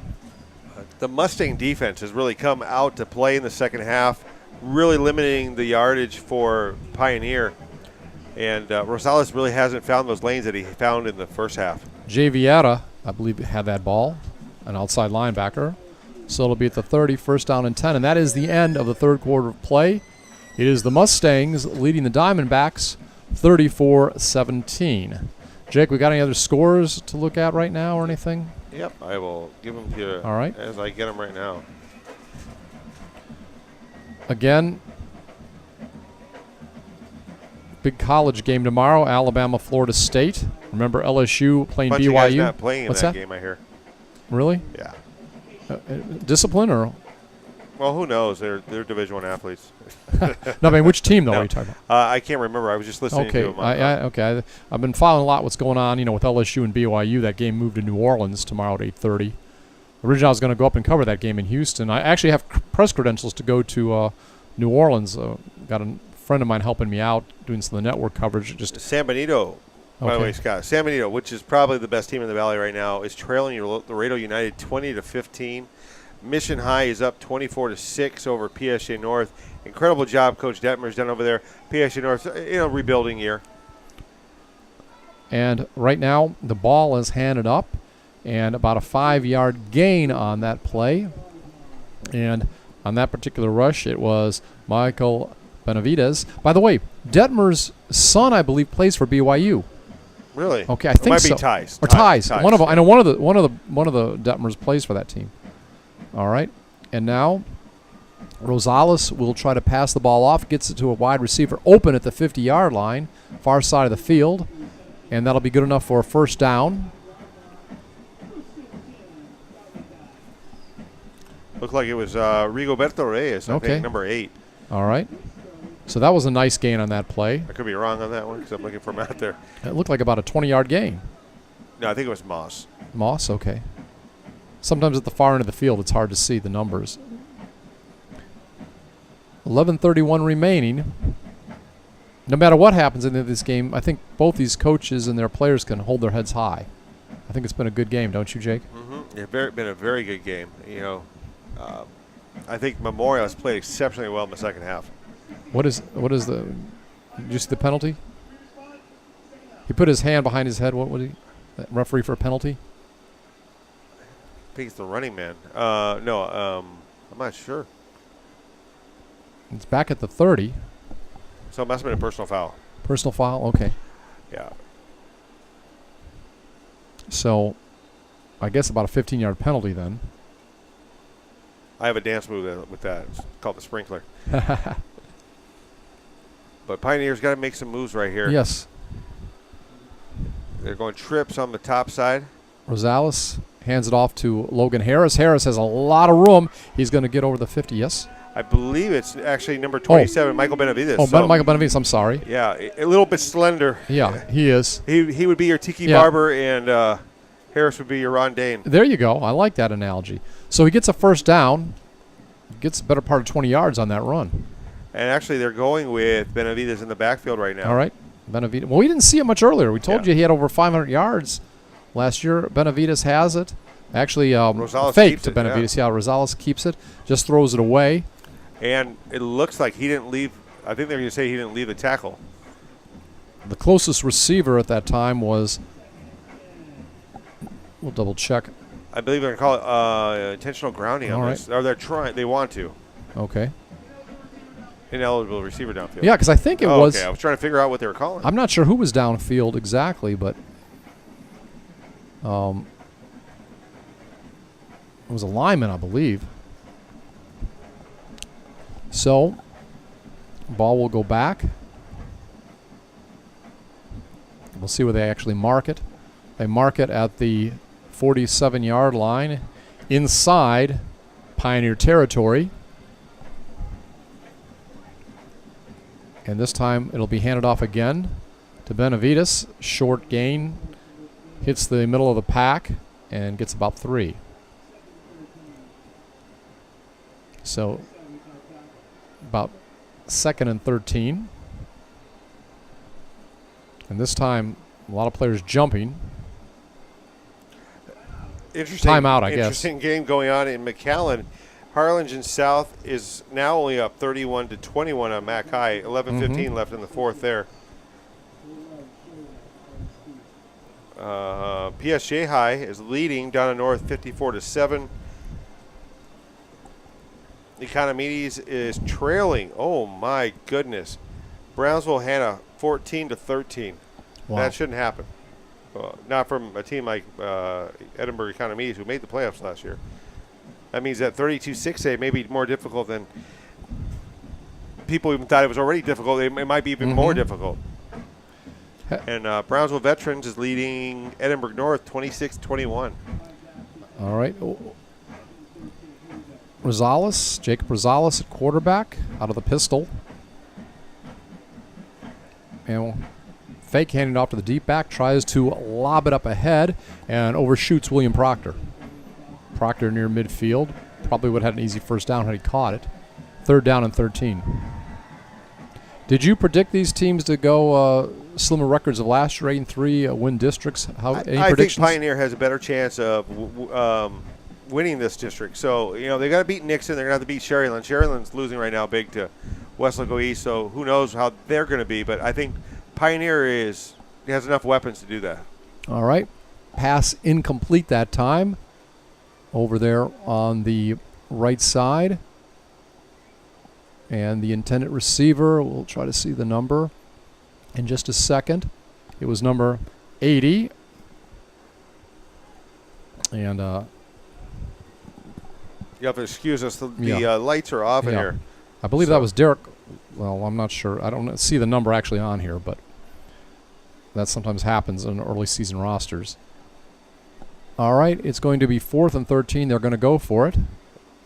The Mustang defense has really come out to play in the second half, really limiting the yardage for Pioneer. And Rosales really hasn't found those lanes that he found in the first half. Jay Vieira, I believe, had that ball, an outside linebacker. So it'll be at the 30, 1st down and 10. And that is the end of the 3rd quarter of play. It is the Mustangs leading the Diamondbacks 34-17. Jake, we got any other scores to look at right now or anything? Yep, I will give them to you all right as I get them right now. Again, big college game tomorrow, Alabama, Florida State. Remember LSU playing BYU? Bunch of guys not playing in What's that game, I hear. Really? Yeah. Discipline or? Well, who knows? They're Division I athletes. No, I mean, which team, though, are you talking about? I can't remember. I was just listening to him. Okay. I've been following a lot what's going on, with LSU and BYU. That game moved to New Orleans tomorrow at 8:30. Originally, I was going to go up and cover that game in Houston. I actually have press credentials to go to New Orleans. Got a friend of mine helping me out, doing some of the network coverage. San Benito, by the way, Scott. San Benito, which is probably the best team in the Valley right now, is trailing Laredo United 20-15. Mission High is up 24-6 over PSA North. Incredible job Coach Detmer's done over there. PSA North, rebuilding year. And right now the ball is handed up, and about a 5-yard gain on that play. And on that particular rush, it was Michael Benavides. By the way, Detmer's son, I believe, plays for BYU. Really? Okay, I think so. It might be Ties. Or Ties. One of them. I know one of the Detmers plays for that team. All right, and now Rosales will try to pass the ball off, gets it to a wide receiver open at the 50-yard line, far side of the field, And that'll be good enough for a first down. Looked like it was Rigoberto Reyes, I think, number 8. All right. So that was a nice gain on that play. I could be wrong on that one because I'm looking for him out there. It looked like about a 20-yard gain. No, I think it was Moss. Moss, okay. Sometimes at the far end of the field, it's hard to see the numbers. 11:31 remaining. No matter what happens in this game, I think both these coaches and their players can hold their heads high. I think it's been a good game, don't you, Jake? Mm-hmm. It's been a very good game. You know, I think Memorial has played exceptionally well in the second half. What is the? Did you see the penalty? He put his hand behind his head. What would he? That referee for a penalty? I think it's the running man. No, I'm not sure. It's back at the 30. So it must have been a personal foul. Personal foul. Okay. Yeah. So, I guess about a 15-yard penalty then. I have a dance move with that. It's called the sprinkler. But Pioneers got to make some moves right here. Yes. They're going trips on the top side. Rosales hands it off to Logan Harris. Harris has a lot of room. He's going to get over the 50, yes? I believe it's actually number 27, Michael Benavides. Michael Benavides, I'm sorry. Yeah, a little bit slender. Yeah, he is. He would be your Tiki Barber, and Harris would be your Ron Dane. There you go. I like that analogy. So he gets a first down, gets a better part of 20 yards on that run. And actually, they're going with Benavides in the backfield right now. All right, Benavides. Well, we didn't see it much earlier. We told you he had over 500 yards last year. Benavides has it. Actually, fake to Benavides. Yeah, Rosales keeps it, just throws it away. And it looks like he didn't leave. I think they're going to say he didn't leave the tackle. The closest receiver at that time was, we'll double check. I believe they're going to call it intentional grounding on this. Or they're trying. They want to. Okay. Ineligible receiver downfield. Yeah, because I think it was. Okay, I was trying to figure out what they were calling. I'm not sure who was downfield exactly, but it was a lineman, I believe. So, ball will go back. We'll see where they actually mark it. They mark it at the 47-yard line inside Pioneer territory. And this time it'll be handed off again to Benavides. Short gain. Hits the middle of the pack and gets about 3. So about 2nd and 13. And this time a lot of players jumping. Interesting timeout, I guess. Interesting game going on in McAllen. Harlingen South is now only up 31-21 on Mac High. 11:15 left in the fourth there. PSJ High is leading down in North 54-7. Economides is trailing. Oh my goodness. Brownsville Hannah 14-13. Wow. That shouldn't happen. Not from a team like Edinburgh Economides, who made the playoffs last year. That means that 32-6A may be more difficult than people even thought it was already difficult. It might be even more difficult. And Brownsville Veterans is leading Edinburgh North 26-21. All right. Rosales, Jacob Rosales at quarterback out of the pistol. And fake handing off to the deep back, tries to lob it up ahead and overshoots William Proctor. Proctor near midfield. Probably would have had an easy first down had he caught it. 3rd down and 13. Did you predict these teams to go slimmer records of last year, 8-3, win districts? I think Pioneer has a better chance of winning this district. So, they got to beat Nixon. They're going to have to beat Sherryland. Sherryland's losing right now big to Westlaco East, so who knows how they're going to be. But I think Pioneer has enough weapons to do that. All right. Pass incomplete that time. Over there on the right side. And the intended receiver, we'll try to see the number in just a second. It was number 80. And you have to excuse us. The lights are off in here. I believe that was Derek. Well, I'm not sure. I don't see the number actually on here, but That sometimes happens in early season rosters. All right, it's going to be 4th and 13. They're going to go for it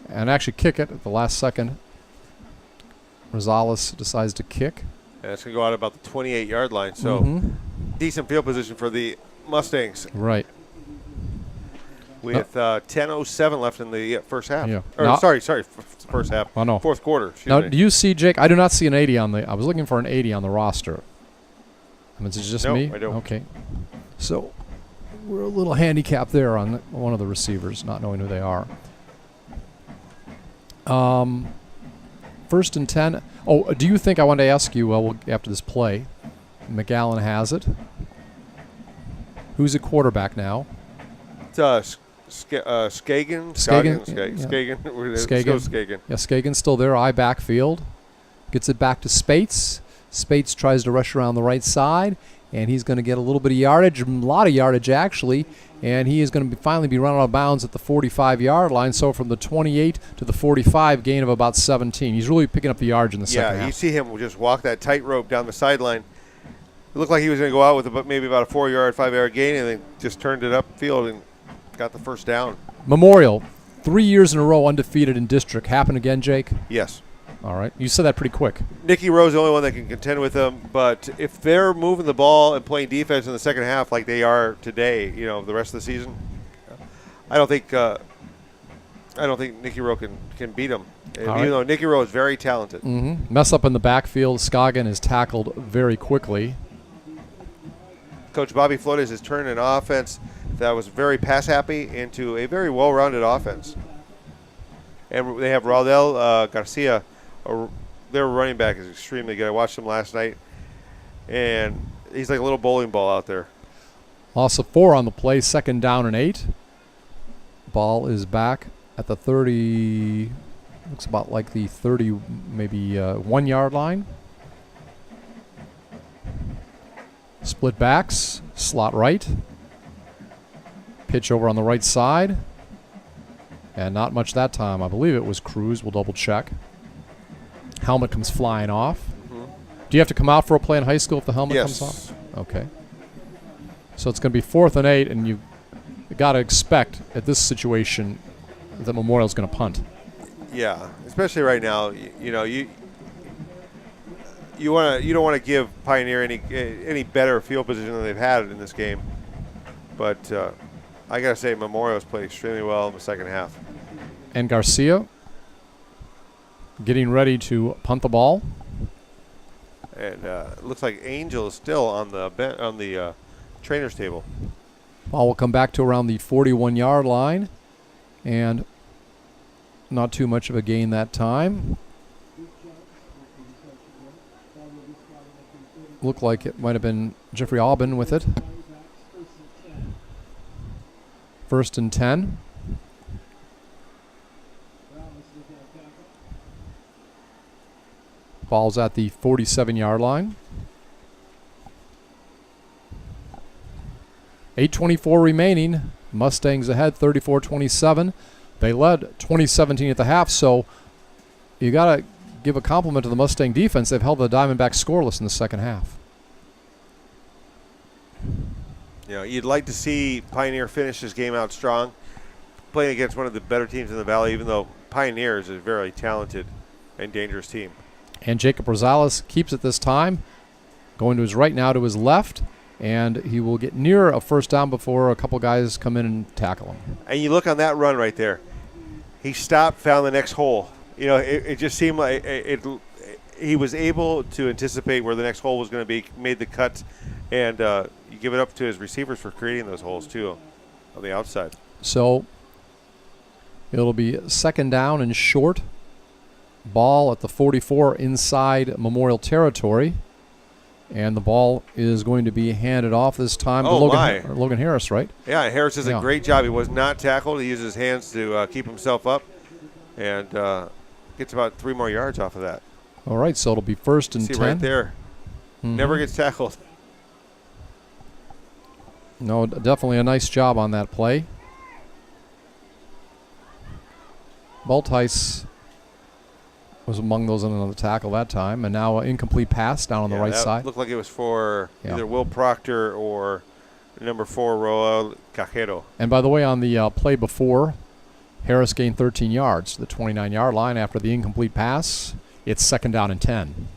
and actually kick it at the last second. Rosales decides to kick. And it's going to go out about the 28-yard line, so decent field position for the Mustangs. Right. With 10:07 left in the first half. Yeah. Or, sorry, first half. Oh, no. Fourth quarter. Excuse Now, me. do you see, Jake? I do not see an 80 on the. I was looking for an 80 on the roster. I mean, is it just No, me? I don't. Okay. So we're a little handicapped there on one of the receivers, not knowing who they are. 1st and 10. Oh, do you think, I wanted to ask you, after this play, McAllen has it. Who's at quarterback now? It's Skagen. Skagen. Skagen. Let's Skagen. go Skagen. Yeah, Skagen's still there, eye backfield. Gets it back to Spates. Spates tries to rush around the right side, and he's going to get a little bit of yardage, a lot of yardage actually, and he is going to finally be run out of bounds at the 45-yard line. So from the 28 to the 45, gain of about 17. He's really picking up the yards in the second half. Yeah, you see him just walk that tightrope down the sideline. It looked like he was going to go out with maybe about a 4-yard, 5-yard gain, and then just turned it upfield and got the first down. Memorial, 3 years in a row undefeated in district. Happen again, Jake? Yes. All right. You said that pretty quick. Nicky Rowe's the only one that can contend with them, but if they're moving the ball and playing defense in the second half like they are today, the rest of the season, I don't think Nicky Rowe can beat them. Even though Nicky Rowe is very talented. Mess up in the backfield. Skagen is tackled very quickly. Coach Bobby Flores has turned an offense that was very pass-happy into a very well-rounded offense. And they have Raudel Garcia. Their running back is extremely good. I watched him last night, and he's like a little bowling ball out there. Loss of 4 on the play, 2nd down and 8. Ball is back at the 30, looks about like the 30, maybe 1-yard line. Split backs, slot right. Pitch over on the right side. And not much that time. I believe it was Cruz. We'll double check. Helmet comes flying off. Do you have to come out for a play in high school if the helmet comes off? Okay. So it's going to be 4th and 8, and you got to expect at this situation that Memorial's going to punt. Yeah, especially right now. You don't want to give Pioneer any better field position than they've had in this game, but I gotta say Memorial's played extremely well in the second half. And Garcia getting ready to punt the ball. And it looks like Angel is still on the trainer's table. Ball will come back to around the 41-yard line, and not too much of a gain that time. Looked like it might have been Jeffrey Aubin with it. 1st and 10. Ball's at the 47-yard line. 8:24 remaining. Mustangs ahead, 34-27. They led 2017 at the half, so you got to give a compliment to the Mustang defense. They've held the Diamondbacks scoreless in the second half. You'd like to see Pioneer finish this game out strong, playing against one of the better teams in the Valley, even though Pioneer is a very talented and dangerous team. And Jacob Rosales keeps it this time, going to his right now to his left, and he will get near a first down before a couple guys come in and tackle him. And you look on that run right there. He stopped, found the next hole. It just seemed like he was able to anticipate where the next hole was going to be, made the cut, and you give it up to his receivers for creating those holes too on the outside. So it'll be 2nd down and short. Ball at the 44 inside Memorial territory. And the ball is going to be handed off this time to Logan Harris, right? Yeah, Harris does a great job. He was not tackled. He uses his hands to keep himself up and gets about 3 more yards off of that. All right, so it'll be 1st and 10. See right there. Never gets tackled. No, definitely a nice job on that play. Baltice was among those on the tackle that time. And now an incomplete pass down on the right that side. Looked like it was for either Will Proctor or number 4, Roel Cajero. And by the way, on the play before, Harris gained 13 yards to the 29-yard line after the incomplete pass. It's 2nd down and 10.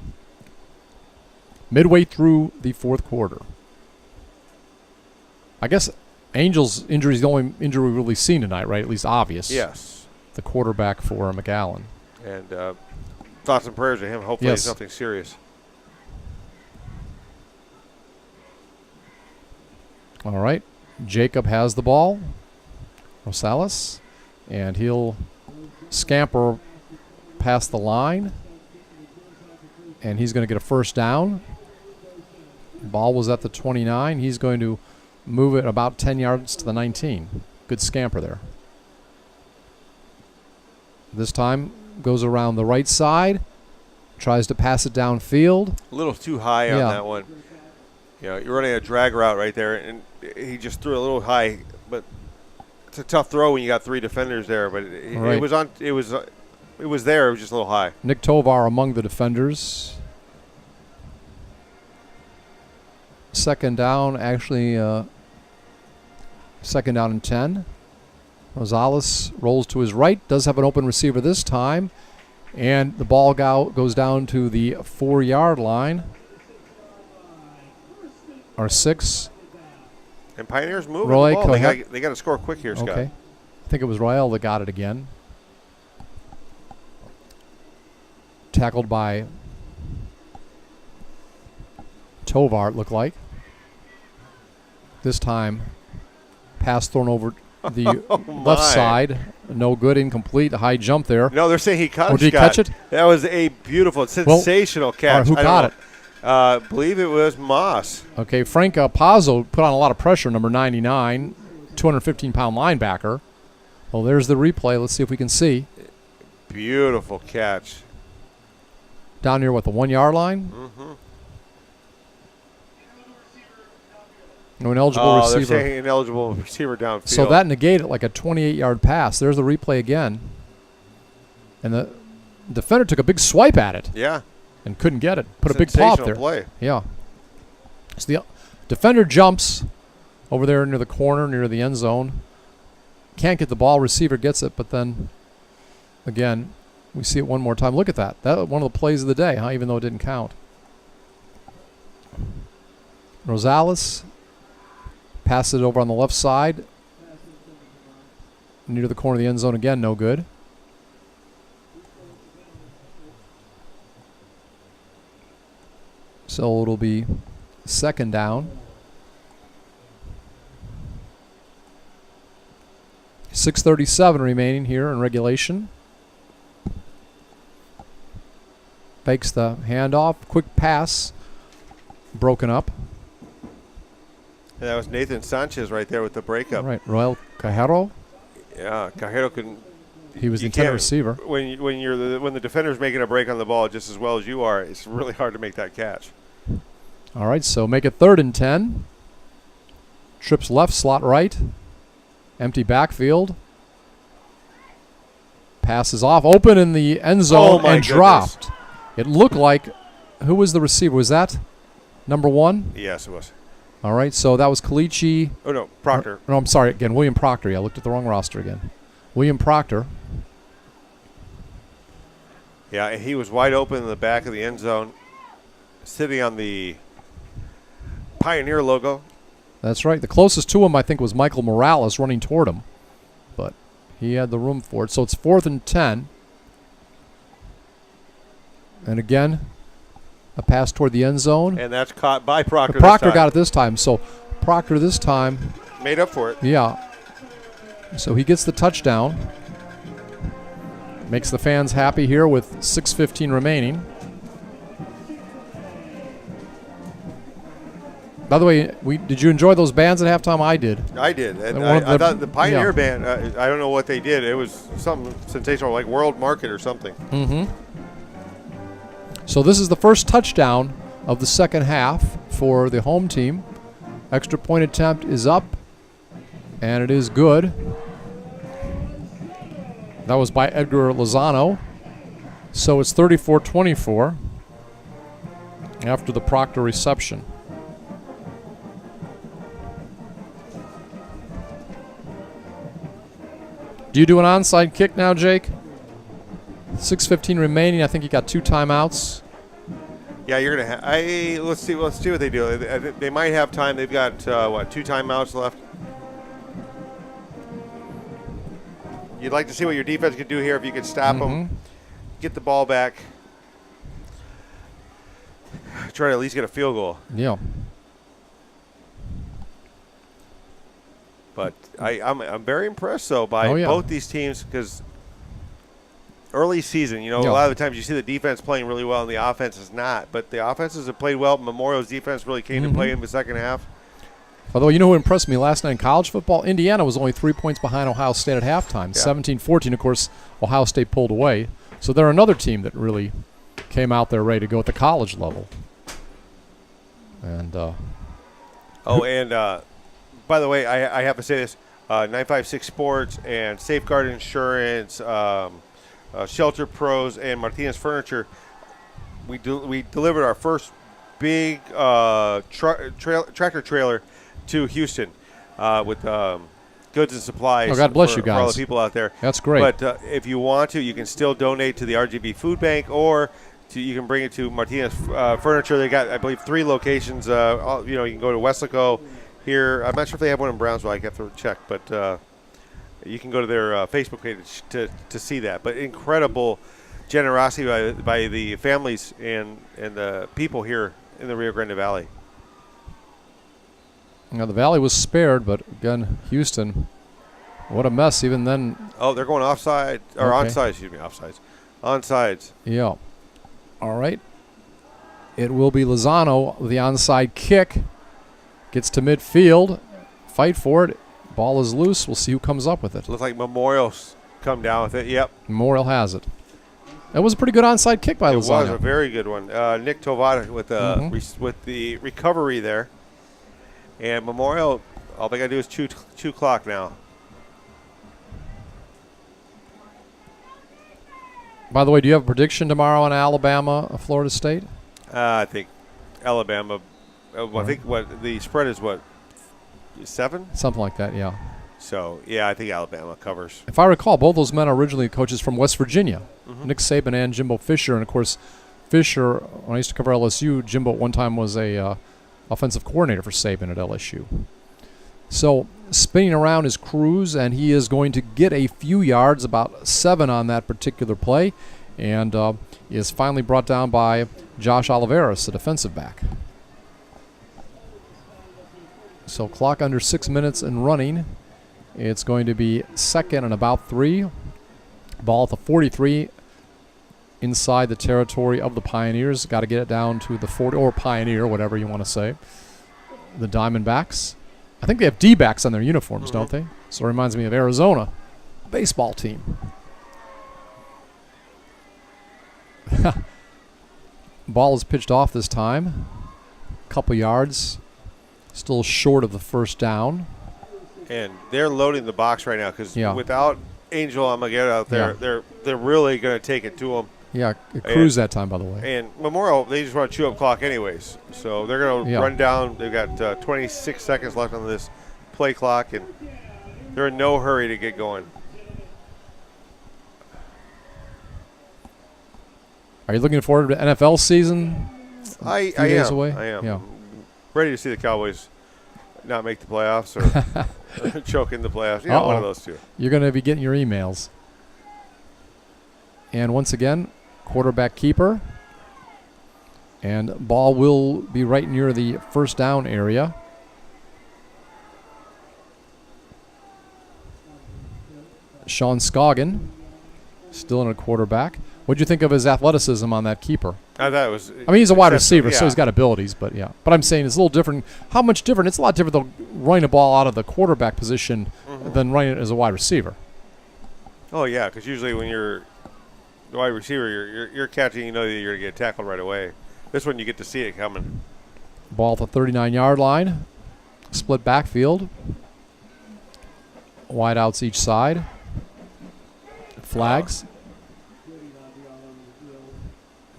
Midway through the fourth quarter. I guess Angels' injury is the only injury we've really seen tonight, right? At least obvious. Yes. The quarterback for McAllen. And thoughts and prayers to him. Hopefully it's nothing serious. All right. Jacob has the ball. Rosales. And he'll scamper past the line. And he's going to get a first down. Ball was at the 29. He's going to move it about 10 yards to the 19. Good scamper there. This time goes around the right side. Tries to pass it downfield. A little too high on that one. You know, you're running a drag route right there, and he just threw a little high. But it's a tough throw when you got 3 defenders there. But it was on. It was there. It was just a little high. Nick Tovar among the defenders. 2nd down, actually, 2nd down and 10. Rosales rolls to his right, does have an open receiver this time, and the ball goes down to the 4-yard line, or 6. And Pioneers moving Roy the ball. They got to score quick here, Scott. Okay. I think it was Royale that got it again. Tackled by Tovar, it looked like. This time, pass thrown over the left side. No good, incomplete. A high jump there. No, they're saying he caught it, did he catch it? That was a beautiful, sensational catch. Who caught it? I believe it was Moss. Okay, Frank Pazzo put on a lot of pressure, number 99, 215-pound linebacker. Well, there's the replay. Let's see if we can see. Beautiful catch. Down near, what, the 1-yard line? Mm-hmm. No, ineligible receiver. They're saying ineligible receiver downfield. So that negated like a 28-yard pass. There's the replay again. And the defender took a big swipe at it. Yeah. And couldn't get it. Put a big pop there. Play. Yeah. So the defender jumps over there near the corner, near the end zone. Can't get the ball. Receiver gets it, but then, again, we see it one more time. Look at that. That was one of the plays of the day, huh? Even though it didn't count. Rosales passes it over on the left side. Near the corner of the end zone again, no good. So it'll be 2nd down. 6:37 remaining here in regulation. Fakes the handoff. Quick pass. Broken up. And that was Nathan Sanchez right there with the breakup. Right. Royal Cajero. Yeah, Cajero couldn't. He was the intended receiver. When the defender's making a break on the ball just as well as you are, it's really hard to make that catch. All right, so make it 3rd and 10. Trips left, slot right. Empty backfield. Passes off, open in the end zone and dropped. It looked like, who was the receiver? Was that number 1? Yes, it was. All right, so that was Kalichi. Oh, no, Proctor. No, I'm sorry, again, William Proctor. Yeah, I looked at the wrong roster again. William Proctor. Yeah, and he was wide open in the back of the end zone, sitting on the Pioneer logo. That's right. The closest to him, I think, was Michael Morales running toward him. But he had the room for it. So it's 4th and 10. And again, a pass toward the end zone. And that's caught by Proctor. Proctor got it this time. So Proctor this time made up for it. Yeah. So he gets the touchdown. Makes the fans happy here with 6:15 remaining. By the way, did you enjoy those bands at halftime? I did. I did. And I thought the Pioneer band, I don't know what they did. It was something sensational, like World Market or something. Mm-hmm. So this is the first touchdown of the second half for the home team. Extra point attempt is up, and it is good. That was by Edgar Lozano. So it's 34-24 after the Proctor reception. Do you do an onside kick now, Jake? 6:15 remaining. I think you got 2 timeouts. Yeah, you're gonna. Let's see what they do. They might have time. They've got 2 timeouts left. You'd like to see what your defense could do here if you could stop them, get the ball back, try to at least get a field goal. Yeah. But I'm very impressed though by both these teams because early season, a lot of the times you see the defense playing really well and the offense is not. But the offenses have played well. Memorial's defense really came to play in the second half. By the way, you know who impressed me last night in college football? Indiana was only 3 points behind Ohio State at halftime. 17-14, of course, Ohio State pulled away. So they're another team that really came out there ready to go at the college level. And by the way, I have to say this: 956 Sports and Safeguard Insurance, Shelter Pros, and Martinez Furniture. We delivered our first big tractor trailer to Houston with goods and supplies. Oh, God bless you guys. For all the people out there. That's great. But if you want to, you can still donate to the RGB Food Bank, or you can bring it to Martinez Furniture. They got, I believe, 3 locations. You can go to Weslaco here. I'm not sure if they have one in Brownsville. I have to check, but you can go to their Facebook page to see that. But incredible generosity by the families and the people here in the Rio Grande Valley. Now the Valley was spared, but again, Houston, what a mess. Even then. Oh, they're going offside or onside. Excuse me, offsides, onsides. Yeah. All right. It will be Lozano with the onside kick. Gets to midfield. Fight for it. Ball is loose. We'll see who comes up with it. Looks like Memorial's come down with it. Yep. Memorial has it. That was a pretty good onside kick by Lozano. It was a very good one. Nick Tovada with the recovery there. And Memorial, all they got to do is chew clock now. By the way, do you have a prediction tomorrow on Alabama, Florida State? I think Alabama. I think the spread is 7? Something like that, yeah. So, yeah, I think Alabama covers. If I recall, both those men are originally coaches from West Virginia, Nick Saban and Jimbo Fisher. And, of course, Fisher, when I used to cover LSU, Jimbo at one time was a offensive coordinator for Saban at LSU. So, spinning around is Cruz, and he is going to get a few yards, about 7 on that particular play, and is finally brought down by Josh Oliveras, the defensive back. So clock under 6 minutes and running. It's going to be second and about 3. Ball at the 43 inside the territory of the Pioneers. Got to get it down to the 40, or Pioneer, whatever you want to say. The Diamondbacks. I think they have D-backs on their uniforms, don't they? So it reminds me of Arizona, baseball team. Ball is pitched off this time. Couple yards. Still short of the first down. And they're loading the box right now because without Angel Almaguer out there, they're really going to take it to them. Yeah, Cruz that time, by the way. And Memorial, they just want to chew up clock anyways. So they're going to run down. They've got 26 seconds left on this play clock, and they're in no hurry to get going. Are you looking forward to NFL season? I days am. away? I am. Yeah. Ready to see the Cowboys not make the playoffs or choke in the playoffs. One of those two. You're going to be getting your emails. And once again, quarterback keeper. And ball will be right near the first down area. Sean Scoggin, still in a quarterback. What do you think of his athleticism on that keeper? I thought it was. I mean, he's a wide receiver, so he's got abilities, but yeah. But I'm saying it's a little different. How much different? It's a lot different than running a ball out of the quarterback position than running it as a wide receiver. Oh yeah, because usually when you're the wide receiver, you're catching. You know that you're going to get tackled right away. This one you get to see it coming. Ball at the 39-yard line. Split backfield. Wideouts each side. Flags.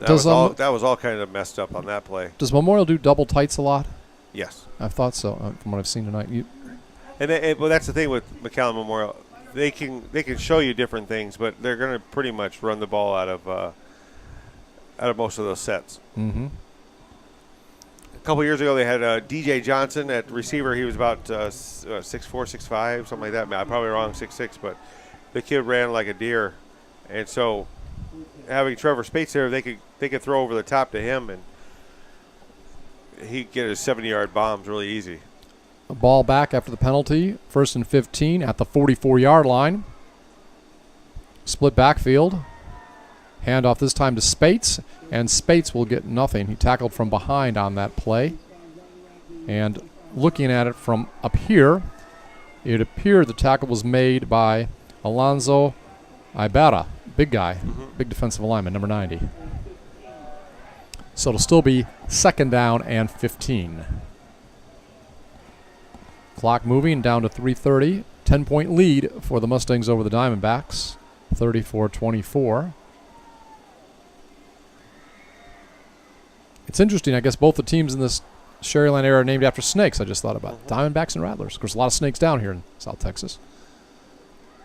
That was all kind of messed up on that play. Does Memorial do double tights a lot? Yes. I thought so from what I've seen tonight. Well, that's the thing with McAllen Memorial. They can show you different things, but they're going to pretty much run the ball out of most of those sets. Mm-hmm. A couple years ago, they had DJ Johnson at receiver. He was about 6'4", 6'5", something like that. I'm probably wrong, 6'6", but the kid ran like a deer. And so having Trevor Spates there, they could throw over the top to him, and he'd get his 70-yard bombs really easy. A ball back after the penalty. 1st and 15 at the 44-yard line. Split backfield. Handoff this time to Spates, and Spates will get nothing. He tackled from behind on that play. And looking at it from up here, it appeared the tackle was made by Alonzo Ibarra. Big guy, big defensive lineman, number 90. So it'll still be 2nd down and 15. Clock moving down to 3:30. 10-point lead for the Mustangs over the Diamondbacks. 34-24. It's interesting. I guess both the teams in this Sherryland area are named after snakes. I just thought about Diamondbacks and Rattlers. There's a lot of snakes down here in South Texas.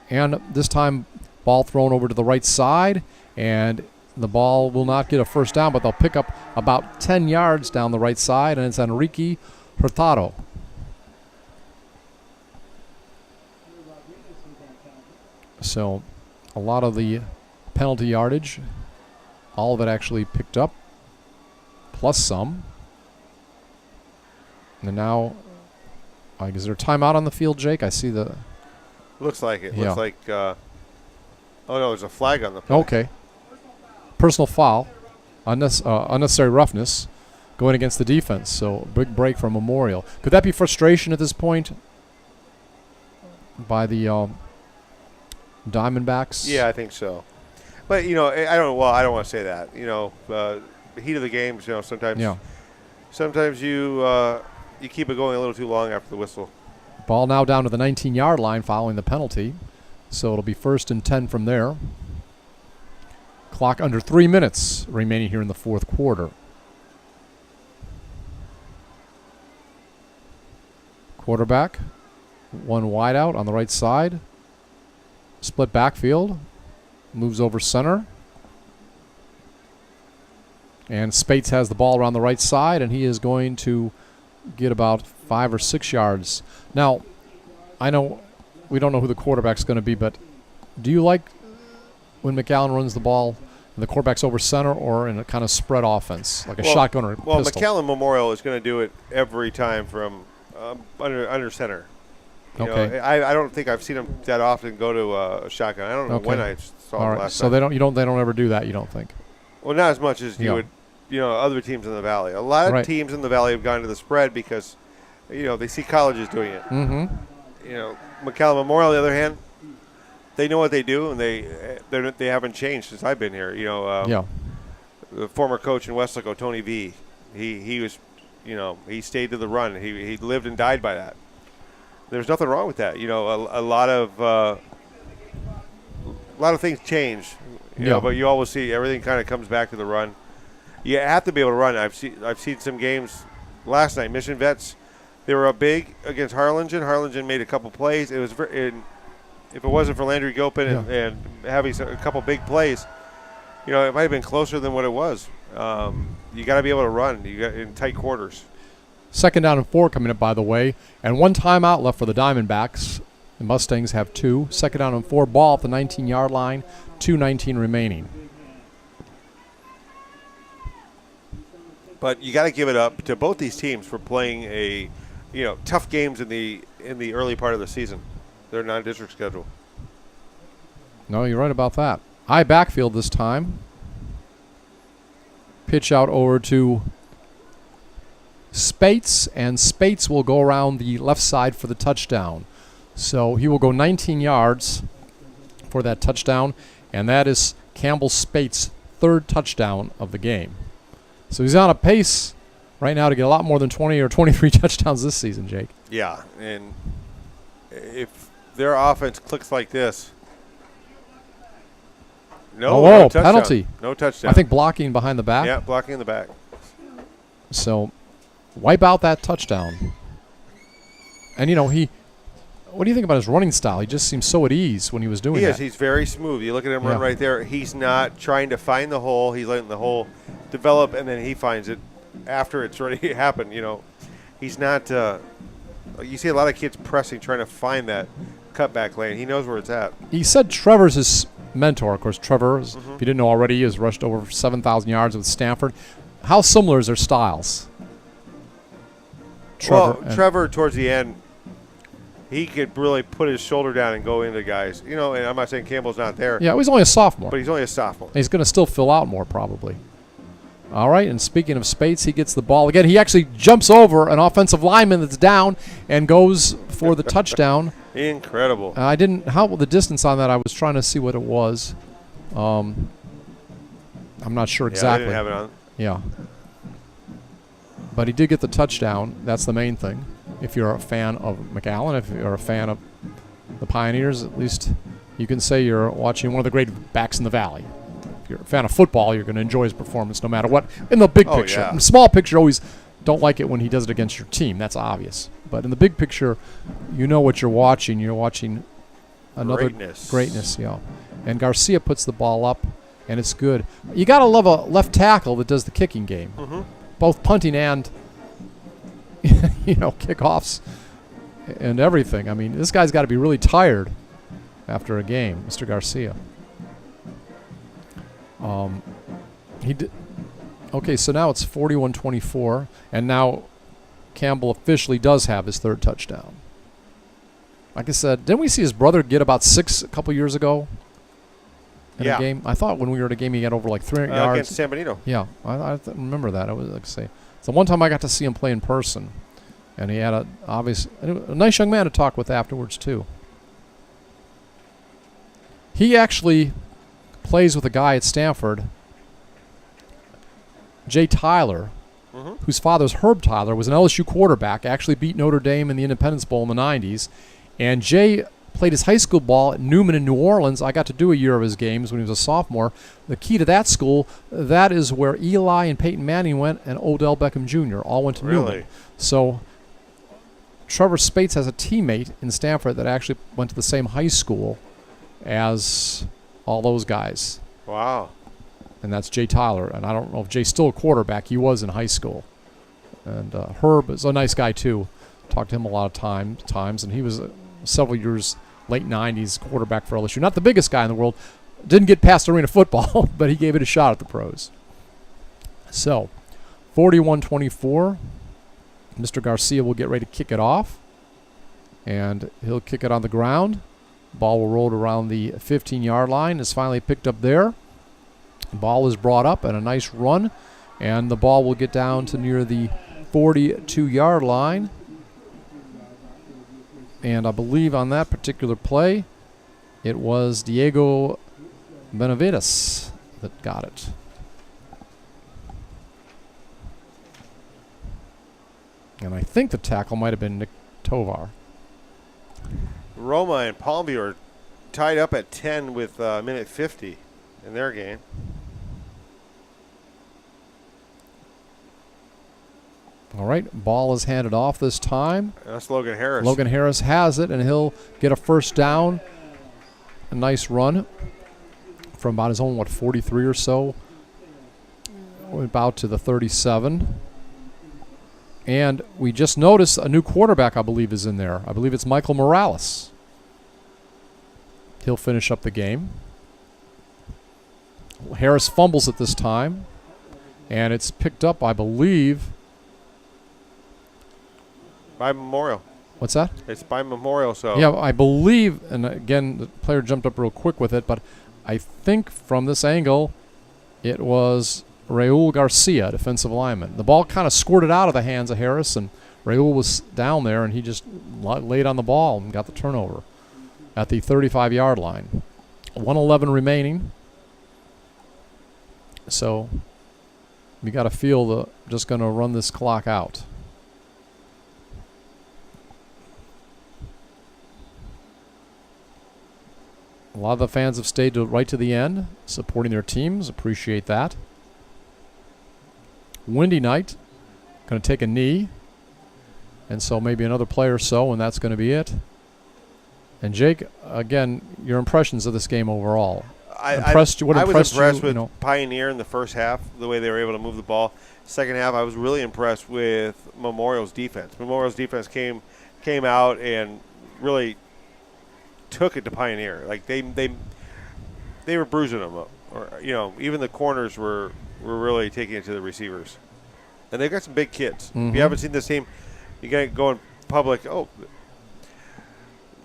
And this time, ball thrown over to the right side, and the ball will not get a first down, but they'll pick up about 10 yards down the right side, and it's Enrique Hurtado. So a lot of the penalty yardage, all of it actually picked up, plus some. And now, is there a timeout on the field, Jake? I see the... Looks like it. Yeah. Looks like... oh, no, there's a flag on the play. Okay. Personal foul, unnecessary roughness, going against the defense. So big break for Memorial. Could that be frustration at this point by the Diamondbacks? Yeah, I think so. But, I don't want to say that. The heat of the games, sometimes you keep it going a little too long after the whistle. Ball now down to the 19-yard line following the penalty. So it'll be 1st and 10 from there. Clock under 3 minutes remaining here in the 4th quarter. Quarterback, one wide out on the right side. Split backfield. Moves over center. And Spates has the ball around the right side, and he is going to get about 5 or 6 yards. Now, I know we don't know who the quarterback's going to be, but do you like when McAllen runs the ball and the quarterback's over center, or in a kind of spread offense, like a shotgun or a pistol? McAllen Memorial is going to do it every time from under center. Okay. I don't think I've seen them that often go to a shotgun. I don't know when I saw them last so time. they don't ever do that, you don't think? Well, not as much as you would, other teams in the Valley. A lot of teams in the Valley have gone to the spread because, they see colleges doing it. Mm-hmm. McAllen Memorial, on the other hand, they know what they do, and they haven't changed since I've been here. The former coach in Westlaco, Tony V, he was, he stayed to the run. He lived and died by that. There's nothing wrong with that. A lot of things change. But you always see everything kind of comes back to the run. You have to be able to run. I've seen some games last night. Mission Vets, they were up big against Harlingen. Harlingen made a couple plays. It was if it wasn't for Landry Gilpin and having a couple big plays, it might have been closer than what it was. You got to be able to run. You got in tight quarters. 2nd down and 4 coming up, by the way, and one timeout left for the Diamondbacks. The Mustangs have 2. 2nd down and 4, ball at the 19-yard line. 2:19 remaining. But you got to give it up to both these teams for playing tough games in the early part of the season. Their non-district schedule. No, you're right about that. High backfield this time. Pitch out over to Spates, and Spates will go around the left side for the touchdown. So he will go 19 yards for that touchdown, and that is Campbell Spates' 3rd touchdown of the game. So he's on a pace right now to get a lot more than 20 or 23 touchdowns this season, Jake. Yeah, and if their offense clicks like this, No, whoa, no touchdown. penalty. No touchdown. I think blocking behind the back. Yeah, blocking in the back. So, wipe out that touchdown. And, what do you think about his running style? He just seems so at ease when he was doing that. He is. He's very smooth. You look at him run right there. He's not trying to find the hole. He's letting the hole develop, and then he finds it after it's already happened. He's not you see a lot of kids pressing, trying to find that cutback lane. He knows where it's at. He said Trevor's his mentor. Of course, Trevor, if you didn't know already, has rushed over 7,000 yards with Stanford. How similar is their styles? Trevor, towards the end, he could really put his shoulder down and go into guys. And I'm not saying Campbell's not there. Yeah, he's only a sophomore. But he's only a sophomore. He's going to still fill out more, probably. All right, and speaking of Spates, he gets the ball again. He actually jumps over an offensive lineman that's down and goes for the touchdown. Incredible. The distance on that, I was trying to see what it was. I'm not sure exactly. Yeah, I didn't have it on. Yeah. But he did get the touchdown. That's the main thing. If you're a fan of McAllen, if you're a fan of the Pioneers, at least you can say you're watching one of the great backs in the Valley. If you're a fan of football, you're going to enjoy his performance no matter what. In the big picture. Yeah. In the small picture, always don't like it when he does it against your team. That's obvious. But in the big picture, you know what you're watching. You're watching another greatness. Yeah. And Garcia puts the ball up, and it's good. You got to love a left tackle that does the kicking game. Mm-hmm. Both punting and, kickoffs and everything. I mean, this guy's got to be really tired after a game, Mr. Garcia. He did. Okay, so now it's 41-24, and now Campbell officially does have his third touchdown. Like I said, didn't we see his brother get about 6 a couple years ago in a game? I thought when we were at a game he got over like 300 yards. Against San Benito. Yeah, I remember that. I was like say, it's the one time I got to see him play in person, and he had a nice young man to talk with afterwards too. He actually plays with a guy at Stanford, Jay Tyler, whose father's Herb Tyler, was an LSU quarterback, actually beat Notre Dame in the Independence Bowl in the 90s. And Jay played his high school ball at Newman in New Orleans. I got to do a year of his games when he was a sophomore. The key to that school, that is where Eli and Peyton Manning went, and Odell Beckham Jr. all went to Newman. So Trevor Spates has a teammate in Stanford that actually went to the same high school as all those guys. Wow. And that's Jay Tyler. And I don't know if Jay's still a quarterback. He was in high school. And Herb is a nice guy, too. Talked to him a lot of times. And he was several years, late 90s, quarterback for LSU. Not the biggest guy in the world. Didn't get past arena football, but he gave it a shot at the pros. So, 41-24. Mr. Garcia will get ready to kick it off. And he'll kick it on the ground. Ball will roll around the 15-yard line. It's finally picked up there. Ball is brought up and a nice run, and the ball will get down to near the 42-yard line. And I believe on that particular play, it was Diego Benavides that got it. And I think the tackle might have been Nick Tovar. Roma and Palmview are tied up at 10 with minute 50 in their game. All right, ball is handed off this time. That's Logan Harris. Logan Harris has it, and he'll get a first down. A nice run from about his own, 43 or so. About to the 37. And we just noticed a new quarterback, I believe, is in there. I believe it's Michael Morales. He'll finish up the game. Harris fumbles it this time. And it's picked up, I believe. By Memorial. What's that? It's by Memorial, so. Yeah, I believe, and again, the player jumped up real quick with it, but I think from this angle, it was Raul Garcia, defensive lineman. The ball kind of squirted out of the hands of Harris, and Raul was down there, and he just laid on the ball and got the turnover at the 35-yard line. 1:11 remaining. So we got to feel just going to run this clock out. A lot of the fans have stayed right to the end, supporting their teams. Appreciate that. Windy night. Going to take a knee. And so maybe another play or so, and that's going to be it. And Jake, again, your impressions of this game overall. I was impressed with you? Pioneer in the first half, the way they were able to move the ball. Second half, I was really impressed with Memorial's defense. Memorial's defense came out and really took it to Pioneer. Like they were bruising them up, or even the corners were really taking it to the receivers. And they've got some big kids. Mm-hmm. If you haven't seen this team, you got to go in public.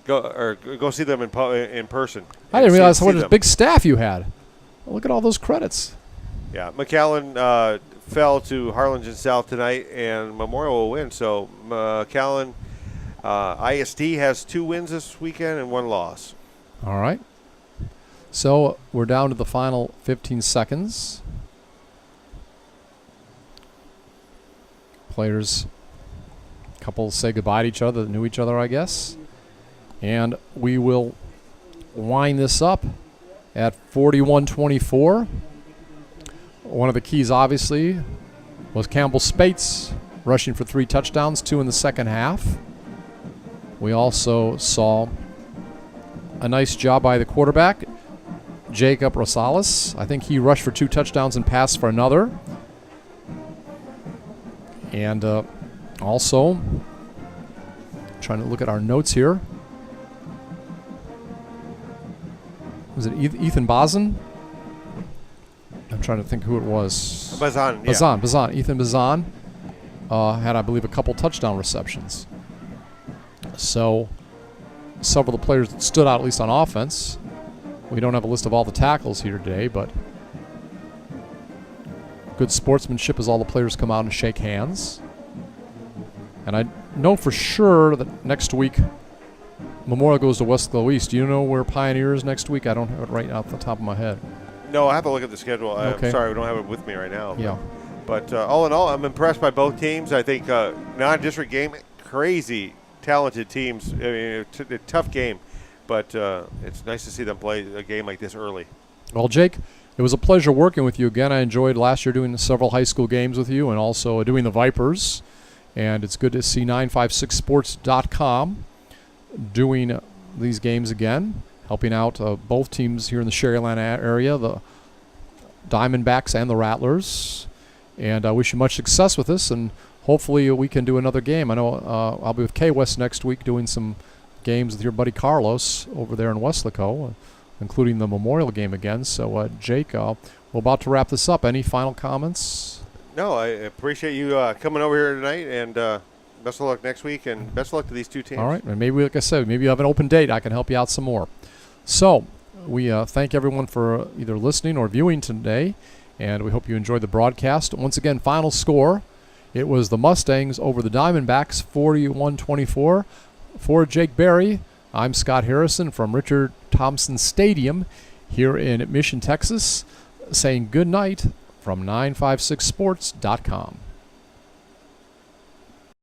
Go see them in person. I didn't realize what a big staff you had. Look at all those credits. Yeah, McAllen fell to Harlingen South tonight, and Memorial will win. So McAllen ISD has 2 wins this weekend and 1 loss. All right. So we're down to the final 15 seconds. Players, couples say goodbye to each other that knew each other, I guess. And we will wind this up at 41-24. One of the keys, obviously, was Campbell Spates rushing for 3 touchdowns, 2 in the second half. We also saw a nice job by the quarterback, Jacob Rosales. I think he rushed for 2 touchdowns and passed for another. And also, trying to look at our notes here. Was it Ethan Bazan? I'm trying to think who it was. Bazan. Ethan Bazan had, I believe, a couple touchdown receptions. So several of the players that stood out, at least on offense. We don't have a list of all the tackles here today, but good sportsmanship as all the players come out and shake hands. And I know for sure that next week Memorial goes to Westclo East. Do you know where Pioneer is next week? I don't have it right off the top of my head. No, I have to look at the schedule. Okay. I'm sorry, we don't have it with me right now. Yeah. But all in all, I'm impressed by both teams. I think non-district game, crazy talented teams. I mean, a tough game, but it's nice to see them play a game like this early. Well, Jake, it was a pleasure working with you again. I enjoyed last year doing several high school games with you and also doing the Vipers. And it's good to see 956sports.com doing these games again, helping out both teams here in the Sharyland area, the Diamondbacks and the Rattlers. And I wish you much success with this, and hopefully we can do another game. I know I'll be with K-West next week doing some games with your buddy Carlos over there in Westlaco, including the Memorial game again. So, Jake, we're about to wrap this up. Any final comments? No, I appreciate you coming over here tonight, and best of luck next week, and best of luck to these 2 teams. All right, and maybe, like I said, maybe you have an open date. I can help you out some more. So we thank everyone for either listening or viewing today, and we hope you enjoyed the broadcast. Once again, final score, it was the Mustangs over the Diamondbacks, 41-24. For Jake Berry, I'm Scott Harrison from Richard Thompson Stadium here in Mission, Texas, saying good night from 956sports.com.